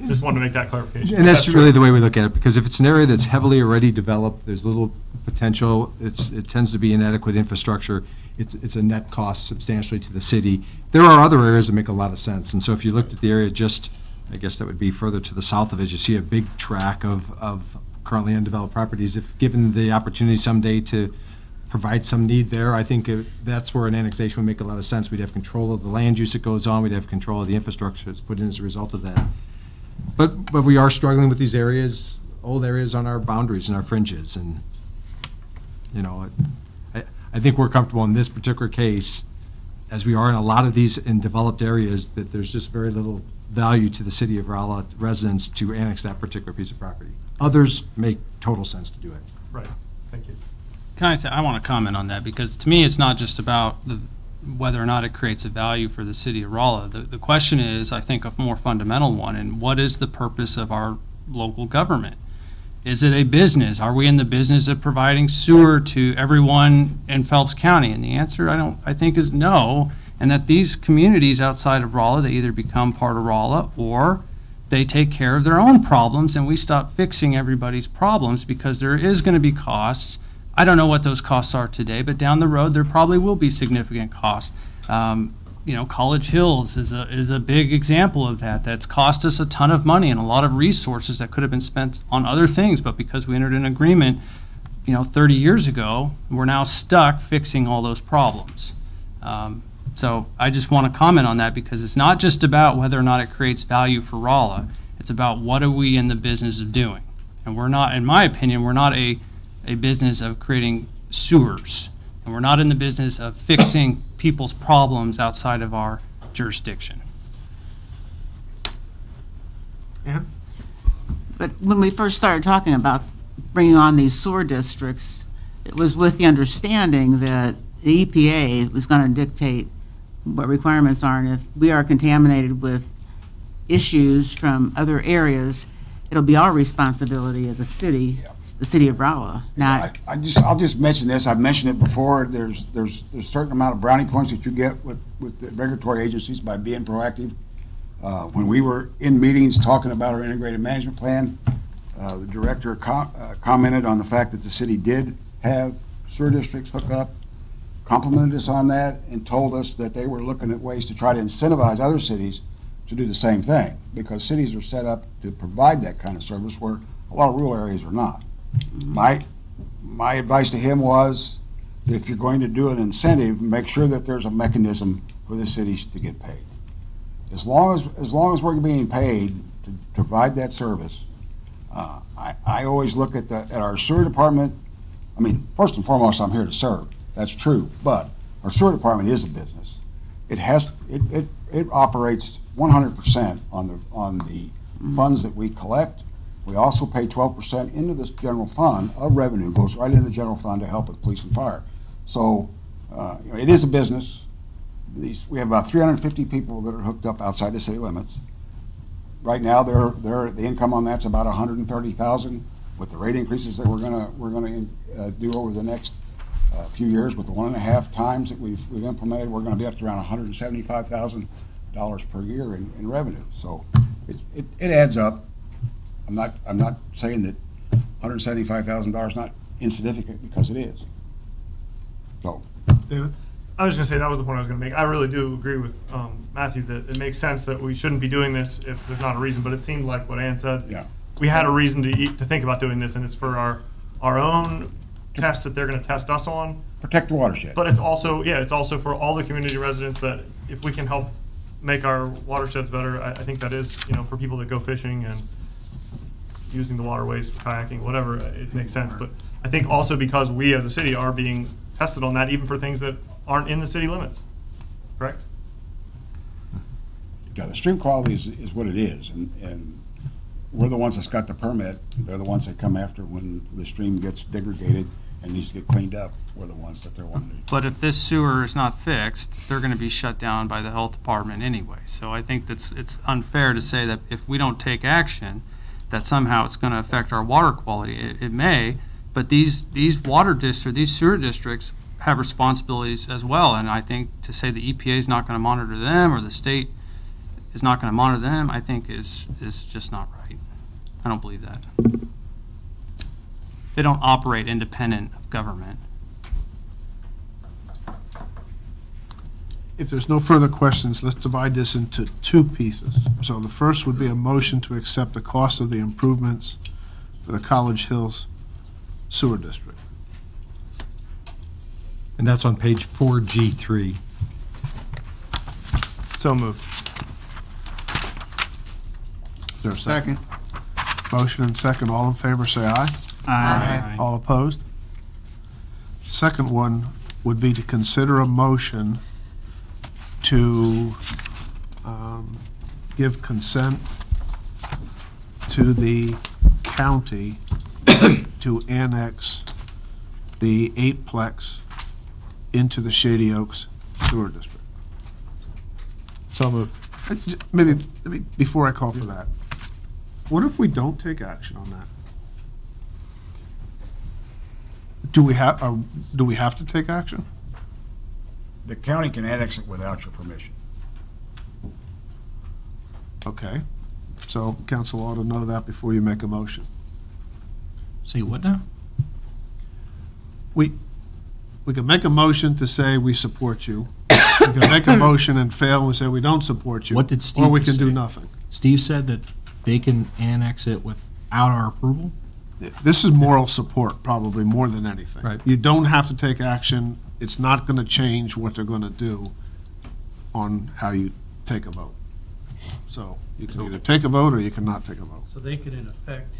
Just wanted to make that clarification. And that's really the way we look at it, because if it's an area that's heavily already developed, there's little potential, it tends to be inadequate infrastructure, it's a net cost substantially to the city. There are other areas that make a lot of sense, and so if you looked at the area just, I guess that would be further to the south of it, you see a big tract of currently undeveloped properties. If given the opportunity someday to provide some need there, I think that's where an annexation would make a lot of sense. We'd have control of the land use that goes on, we'd have control of the infrastructure that's put in as a result of that. But we are struggling with these areas, old areas on our boundaries and our fringes, and, you know, I think we're comfortable in this particular case, as we are in a lot of these in developed areas, that there's just very little value to the city of Rolla residents to annex that particular piece of property. Others make total sense to do it. Right, thank you. Can I say, I want to comment on that, because to me, it's not just about whether or not it creates a value for the city of Rolla. The question is, I think, a more fundamental one, and what is the purpose of our local government? Is it a business? Are we in the business of providing sewer to everyone in Phelps County? And the answer, I think, is no, and that these communities outside of Rolla, they either become part of Rolla or they take care of their own problems, and we stop fixing everybody's problems, because there is going to be costs. I don't know what those costs are today, but down the road there probably will be significant costs. You know, College Hills is a big example of that. That's cost us a ton of money and a lot of resources that could have been spent on other things, but because we entered an agreement, you know, 30 years ago, we're now stuck fixing all those problems. So I just want to comment on that, because it's not just about whether or not it creates value for Rolla. It's about what are we in the business of doing. And we're not, in my opinion, we're not a business of creating sewers. And we're not in the business of fixing people's problems outside of our jurisdiction. Yeah. But when we first started talking about bringing on these sewer districts, it was with the understanding that the EPA was going to dictate what requirements are, and if we are contaminated with issues from other areas, it'll be our responsibility as a city, the city of Rolla. I'll just mention this. I've mentioned it before. There's a certain amount of brownie points that you get with the regulatory agencies by being proactive. When we were in meetings talking about our integrated management plan, the director commented on the fact that the city did have sewer districts hook up, complimented us on that, and told us that they were looking at ways to try to incentivize other cities to do the same thing, because cities are set up to provide that kind of service where a lot of rural areas are not. My advice to him was, that if you're going to do an incentive, make sure that there's a mechanism for the cities to get paid. As long as we're being paid to provide that service, I always look at our sewer department. I mean, first and foremost, I'm here to serve. That's true. But our sewer department is a business. It operates 100% on the funds that we collect. We also pay 12% into this general fund of revenue, goes right into the general fund to help with police and fire. So it is a business. We have about 350 people that are hooked up outside the city limits. Right now, the income on that's about $130,000. With the rate increases that we're gonna do over the next few years, with the 1.5 times that we've implemented, we're going to be up to around $175,000 per year in revenue. So it adds up. I'm not saying that $175,000 is not insignificant, because it is. So, David? I was going to say that was the point I was going to make. I really do agree with Matthew that it makes sense that we shouldn't be doing this if there's not a reason. But it seemed like what Ann said. Yeah. We had a reason to think about doing this, and it's for our own tests that they're going to test us on. Protect the watershed. But it's also for all the community residents, that if we can help make our watersheds better, I think that is, for people that go fishing and using the waterways, kayaking, whatever, it makes sense. But I think also because we as a city are being tested on that, even for things that aren't in the city limits, correct? Yeah, the stream quality is what it is, and we're the ones that's got the permit. They're the ones that come after when the stream gets degraded and needs to get cleaned up. We're the ones that they're wanting to. But if this sewer is not fixed, they're going to be shut down by the health department anyway. So I think it's unfair to say that if we don't take action, that somehow it's going to affect our water quality. It may, but these water districts, these sewer districts have responsibilities as well. And I think to say the EPA is not going to monitor them, or the state is not going to monitor them, I think is just not right. I don't believe that. They don't operate independent of government. If there's no further questions, let's divide this into two pieces. So the first would be a motion to accept the cost of the improvements for the College Hills Sewer District. And that's on page 4G3. So moved. Is there a second? Motion and second. All in favor, say aye. Aye. All opposed? Second one would be to consider a motion to give consent to the county to annex the 8-plex into the Shady Oaks Sewer District. So moved. Maybe before I call for that, what if we don't take action on that? Do we have to take action? The county can annex it without your permission. Okay, so council ought to know that before you make a motion. Say what now? We can make a motion to say we support you. We can make a motion and fail and say we don't support you. What did Steve Or we can say? do nothing. Steve said that they can annex it without our approval? This is moral support, probably, more than anything. Right. You don't have to take action. It's not going to change what they're going to do on how you take a vote. So you can either take a vote or you cannot take a vote. So they could, in effect,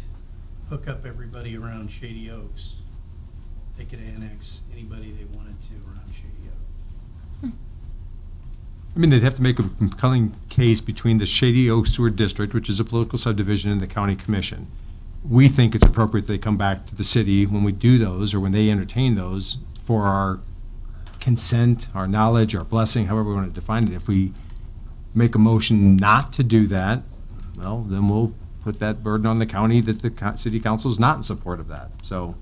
hook up everybody around Shady Oaks. They could annex anybody they wanted to around Shady Oaks. I mean, they'd have to make a compelling case between the Shady Oaks Sewer District, which is a political subdivision, and the county commission. We think it's appropriate they come back to the city when we do those, or when they entertain those, for our consent, our knowledge, our blessing, however we want to define it. If we make a motion not to do that, well, then we'll put that burden on the county that the city council is not in support of that. So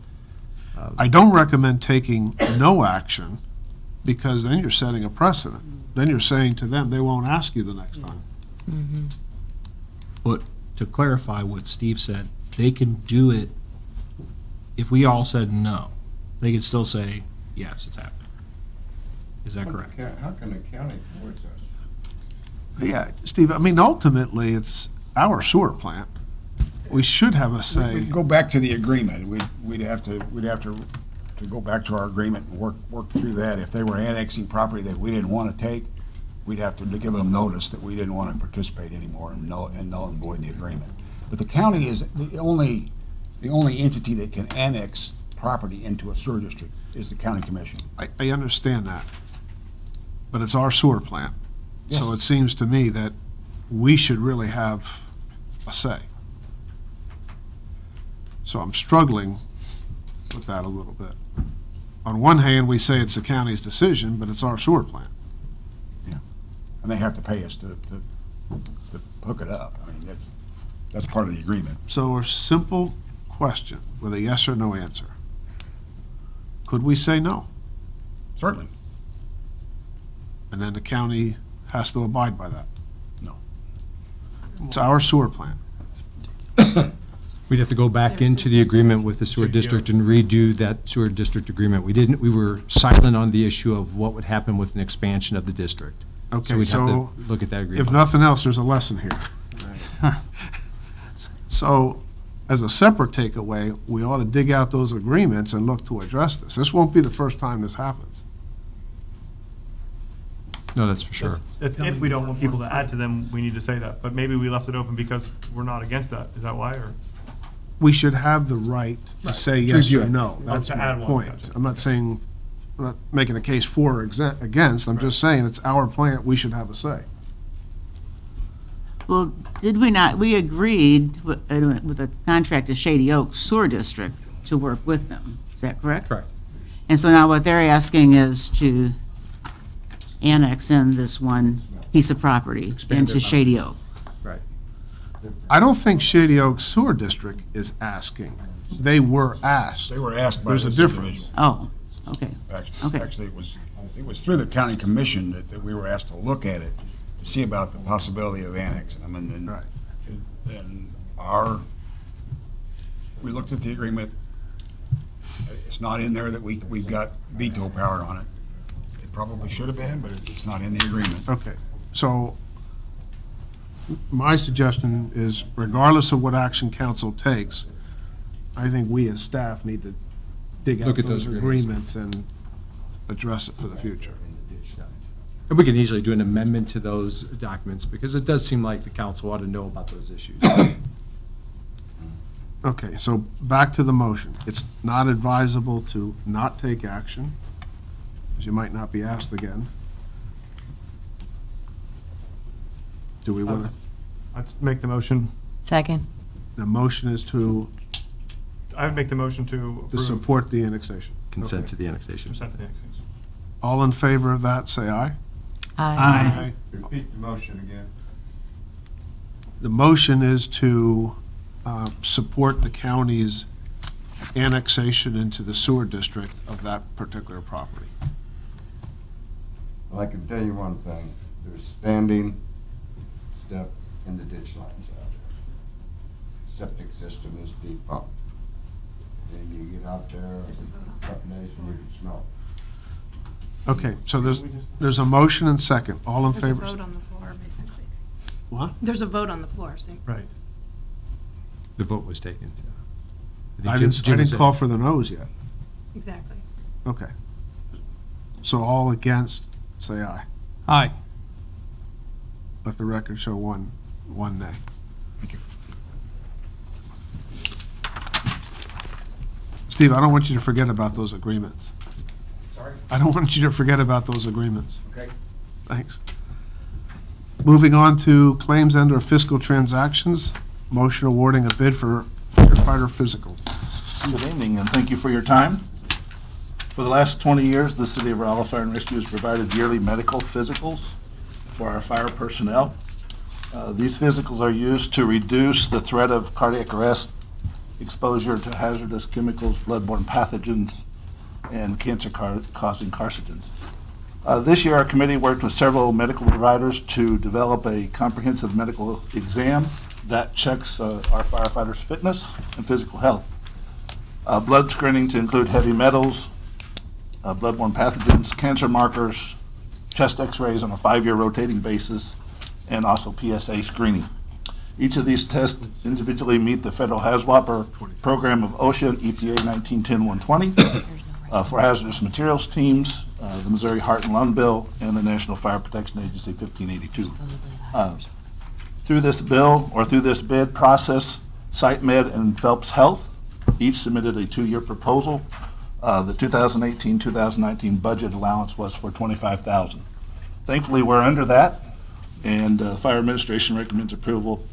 I don't recommend taking no action, because then you're setting a precedent. Then you're saying to them, they won't ask you the next time. Mm-hmm. But to clarify what Steve said, they can do it if we all said no. They could still say, yes, it's happening. Is that correct? How can the county force us? Yeah, Steve, I mean, ultimately, it's our sewer plant. We should have a say. We'd go back to the agreement. We'd have to to go back to our agreement and work through that. If they were annexing property that we didn't want to take, we'd have to give them notice that we didn't want to participate anymore and null and void the agreement. But the county is the only entity that can annex property into a sewer district is the county commission. I understand that, but it's our sewer plant. Yes. So it seems to me that we should really have a say. So I'm struggling with that a little bit. On one hand, we say it's the county's decision, but it's our sewer plant. Yeah, and they have to pay us to hook it up. I mean, that's part of the agreement. So a simple question with a yes or no answer. Could we say no? Certainly. And then the county has to abide by that? No. It's our sewer plant. We'd have to go back into the agreement with the sewer district and redo that sewer district agreement. We were silent on the issue of what would happen with an expansion of the district. Okay, So we'd have so to look at that agreement. if nothing else, there's a lesson here. So, as a separate takeaway, we ought to dig out those agreements and look to address this. This won't be the first time this happens. No, that's for sure. If we don't want people to add to them, we need to say that. But maybe we left it open because we're not against that. Is that why, or? We should have the right to say yes or no. That's To my add one, point. gotcha. I'm not saying, I'm not making a case for or against. I'm just saying it's our plant, we should have a say. Well, did we not, we agreed with a contract to Shady Oak Sewer District to work with them, is that correct? Correct. And so now what they're asking is to annex in this one piece of property into Shady Oak. Right. I don't think Shady Oak Sewer District is asking. They were asked. They were asked by There's a this difference. individual. Oh, okay. Actually, it was through the county commission that we were asked to look at it, to see about the possibility of annexing them, and then, then we looked at the agreement. It's not in there that we've got veto power on it. It probably should have been, but it's not in the agreement. Okay, so my suggestion is regardless of what action council takes, I think we as staff need to dig out Look at those those agreements and address it for the future. And we can easily do an amendment to those documents, because it does seem like the council ought to know about those issues. Okay, so back to the motion. It's not advisable to not take action, because you might not be asked again. Do we want to? Let's make the motion. Second. The motion is to I would make the motion to approve. support the annexation. Consent Okay. to the annexation. Consent to the annexation. All in favor of that, say aye. Aye. Repeat the motion again. The motion is to support the county's annexation into the sewer district of that particular property. Well, I can tell you one thing, there's standing stuff in the ditch lines out there. Septic system is deep pump. And you get out there, a couple days and you can smell it. Okay, so there's a motion and second. All in There's a favor? vote on the floor, basically. What? There's a vote on the floor, so. Right. The vote was taken. I didn't call for the noes yet. Exactly. Okay. So all against, say aye. Aye. Let the record show one nay. Thank you. Steve, I don't want you to forget about those agreements. Sorry? I don't want you to forget about those agreements. Okay. Thanks. Moving on to claims and/or fiscal transactions. Motion awarding a bid for firefighter physical. Good evening, and thank you for your time. For the last 20 years, the City of Rolla Fire and Rescue has provided yearly medical physicals for our fire personnel. These physicals are used to reduce the threat of cardiac arrest, exposure to hazardous chemicals, bloodborne pathogens, and cancer-causing carcinogens. This year, our committee worked with several medical providers to develop a comprehensive medical exam that checks our firefighters' fitness and physical health. Blood screening to include heavy metals, bloodborne pathogens, cancer markers, chest x-rays on a 5-year rotating basis, and also PSA screening. Each of these tests individually meet the federal HAZWOP program of OSHA and EPA 1910-120. for hazardous materials teams, the Missouri Heart and Lung Bill, and the National Fire Protection Agency 1582. Through this bill, or through this bid process, SiteMed and Phelps Health each submitted a 2-year proposal. The 2018-2019 budget allowance was for $25,000. Thankfully, we're under that, and the Fire Administration recommends approval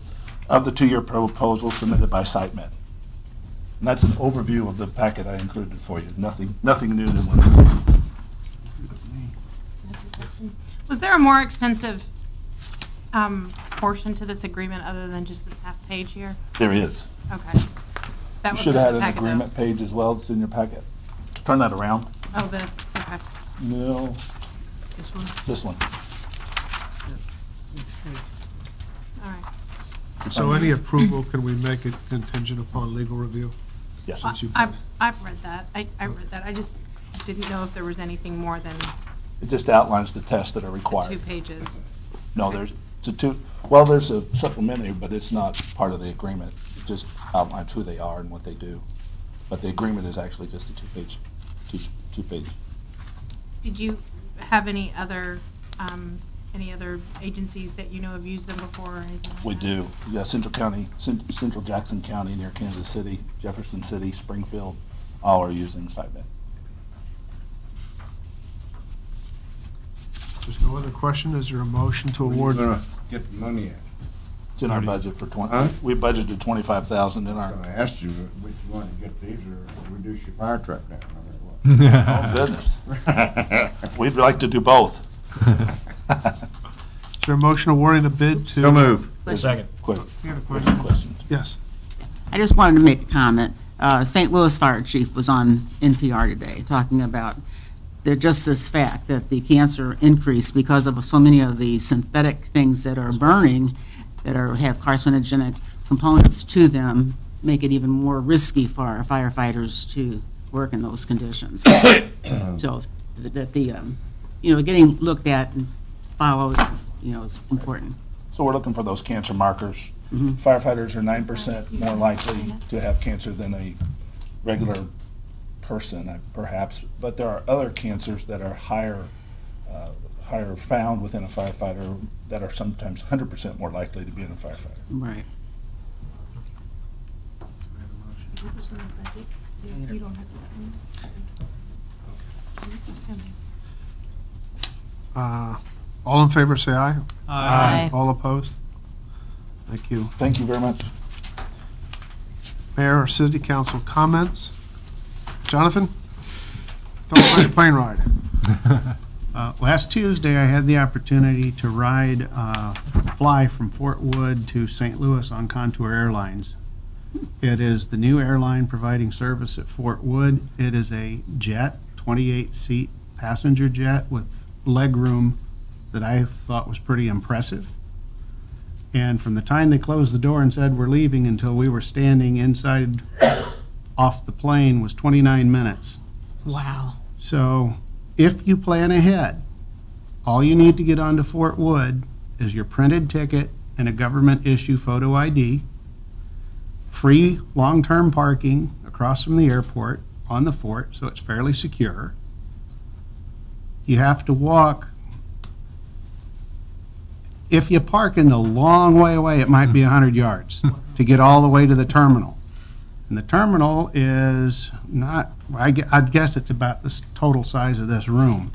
of the 2-year proposal submitted by SiteMed. And that's an overview of the packet I included for you. Nothing new than what. Was there a more extensive portion to this agreement other than just this half page here? There is. Okay. That You was should in have the had an packet, agreement page as well that's in your packet. Turn that around. though. Oh, this, okay. No, This one? this one. All right. So any approval, can we make it contingent upon legal review? Yes. Since you- I've read that. I read that. I just didn't know if there was anything more than It just outlines the tests that are required. 2 pages. No, there's a supplementary, but it's not part of the agreement. It just outlines who they are and what they do. But the agreement is actually just a two page. Did you have any other agencies that you know have used them before or anything like We that? do. Yeah, Central Jackson County near Kansas City, Jefferson City, Springfield, all are using SiteMed. There's no other question. Is there a motion to award? Where you gonna get the money at? It's in our budget for 20. Huh? We budgeted 25,000 in our. I asked you which one to get these or reduce your fire truck down. Oh, goodness. We'd like to do both. Is there a motion awarding a bid to? So move. Second. Quick. You have a question? Questions? Yes. I just wanted to make a comment. St. Louis Fire Chief was on NPR today talking about just this fact that the cancer increase because of so many of the synthetic things that are burning that have carcinogenic components to them make it even more risky for our firefighters to work in those conditions. So that getting looked at and followed, is important. So we're looking for those cancer markers. Firefighters are 9% more likely to have cancer than a regular person, perhaps, but there are other cancers that are higher found within a firefighter that are sometimes 100% more likely to be in a firefighter. Right. This is from the budget. You don't have to sign this. Just tell me. All in favor, say aye. Aye. All opposed? Thank you. Thank you very much. Mayor or City Council comments? Jonathan? Don't play plane ride. Last Tuesday, I had the opportunity to fly from Fort Wood to St. Louis on Contour Airlines. It is the new airline providing service at Fort Wood. It is a jet, 28-seat passenger jet with legroom that I thought was pretty impressive. And from the time they closed the door and said we're leaving until we were standing inside off the plane was 29 minutes. Wow. So if you plan ahead, all you need to get onto Fort Wood is your printed ticket and a government issue photo ID, free long-term parking across from the airport on the fort, so it's fairly secure. You have to walk. If you park in the long way away, it might be 100 yards to get all the way to the terminal. And the terminal is not, I'd guess it's about the total size of this room.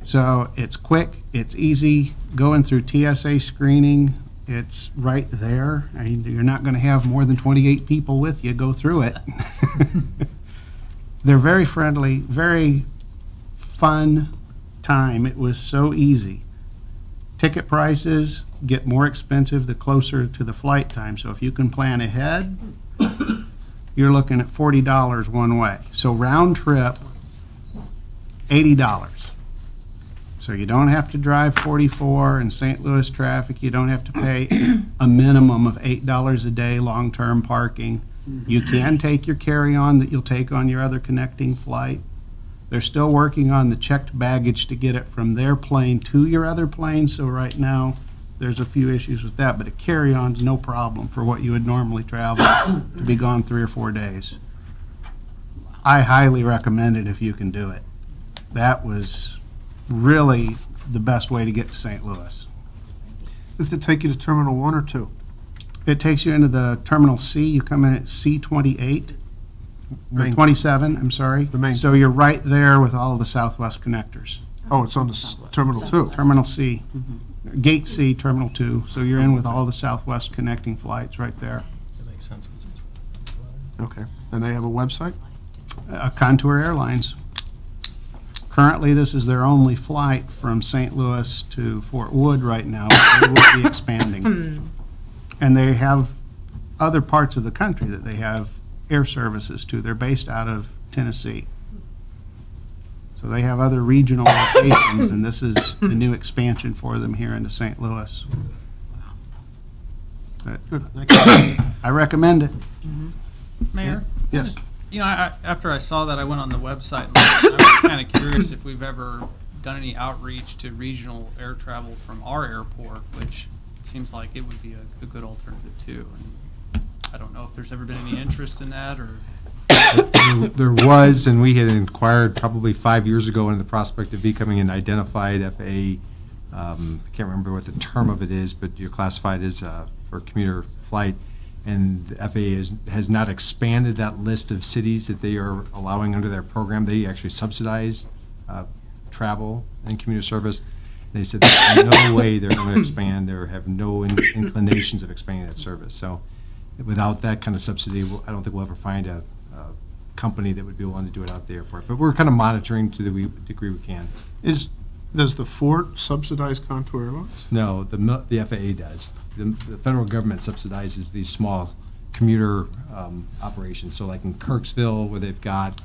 So it's quick, it's easy, going through TSA screening, it's right there. I mean, you're not going to have more than 28 people with you go through it. They're very friendly, very fun time. It was so easy. Ticket prices get more expensive the closer to the flight time. So if you can plan ahead, you're looking at $40 one way. So round trip, $80. So you don't have to drive 44 in St. Louis traffic. You don't have to pay a minimum of $8 a day long-term parking. You can take your carry-on that you'll take on your other connecting flight. They're still working on the checked baggage to get it from their plane to your other plane. So right now, there's a few issues with that, but a carry-on's no problem for what you would normally travel to be gone 3 or 4 days. I highly recommend it if you can do it. That was really the best way to get to St. Louis. Does it take you to Terminal 1 or 2? It takes you into the Terminal C. You come in at C28, or Main- 27, I'm sorry. The main- So you're right there with all of the Southwest connectors. Oh, it's on the Terminal 2. Terminal C. Gate C, Terminal 2. So you're in with all the Southwest connecting flights right there. That makes sense. Okay. And they have a website? Contour Airlines. Currently, this is their only flight from St. Louis to Fort Wood right now. They will be expanding. And they have other parts of the country that they have air services to. They're based out of Tennessee. So they have other regional locations, and this is the new expansion for them here into St. Louis. But I recommend it. Mayor? Yes. You know, after I saw that, I went on the website. And I was kind of curious if we've ever done any outreach to regional air travel from our airport, which seems like it would be a good alternative too. And I don't know if there's ever been any interest in that, or. There was, and we had inquired probably 5 years ago into the prospect of becoming an identified FAA. I can't remember what the term of it is, but you're classified as for commuter flight. And the FAA has not expanded that list of cities that they are allowing under their program. They actually subsidize travel and commuter service. They said there's no way they're going to expand or have no inclinations of expanding that service. So without that kind of subsidy, I don't think we'll ever find a company that would be willing to do it out at the airport. But we're kind of monitoring to the degree we can. Does the Fort subsidize Contour Airlines? No, the FAA does. The federal government subsidizes these small commuter operations. So like in Kirksville, where they've got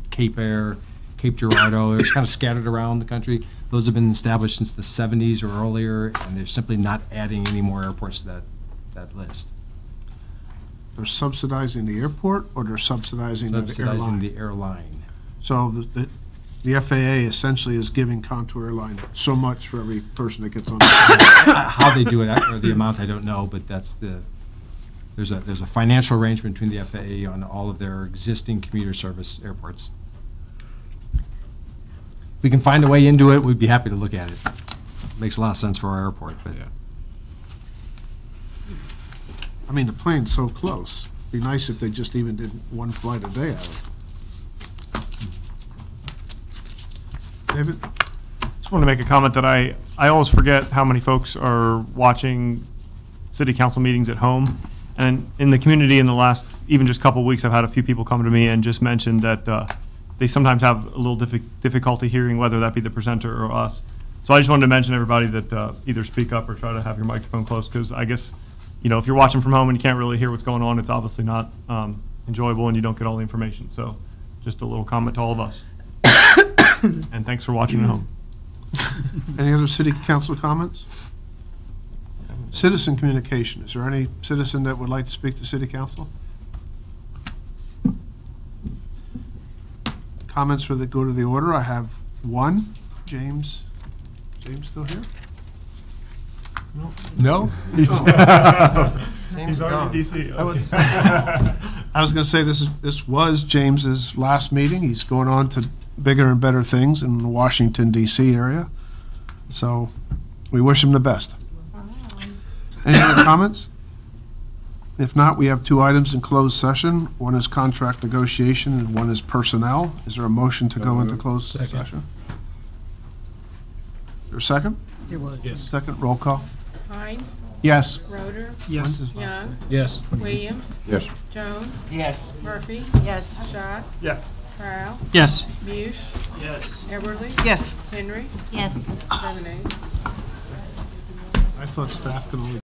Cape Air, Cape Girardeau, they're kind of scattered around the country. Those have been established since the 70s or earlier, and they're simply not adding any more airports to that list. They're subsidizing the airport, or they're subsidizing the airline? Subsidizing the airline. So the FAA essentially is giving Contour Airline so much for every person that gets on the plane. How they do it, or the amount, I don't know, but there's a financial arrangement between the FAA on all of their existing commuter service airports. If we can find a way into it, we'd be happy to look at it. Makes a lot of sense for our airport, but. Yeah. I mean, the plane's so close. It'd be nice if they just even did one flight a day out of it. David? Just want to make a comment that I always forget how many folks are watching city council meetings at home. And in the community in the last, even just couple of weeks, I've had a few people come to me and just mentioned that they sometimes have a little difficulty hearing, whether that be the presenter or us. So I just wanted to mention everybody that either speak up or try to have your microphone close, because I guess, you know, if you're watching from home and you can't really hear what's going on, it's obviously not enjoyable and you don't get all the information. So just a little comment to all of us. And thanks for watching at home. Any other city council comments? Citizen communication. Is there any citizen that would like to speak to city council? Comments for the go to the order. I have one. James still here? No? He's already in DC. I was going to say this was James's last meeting. He's going on to bigger and better things in the Washington, D.C. area. So we wish him the best. Any other comments? If not, we have two items in closed session. One is contract negotiation and one is personnel. Is there a motion to go into closed session? Is there a second? There was. Yes. Second, roll call. Hines. Yes. Roeder. Yes. Young. Yes. Williams. Yes. Jones. Yes. Murphy. Yes. Schott. Yes. Crowell. Yes. Bush. Yes. Eberly. Yes. Henry. Yes. 7 8. I thought staff could only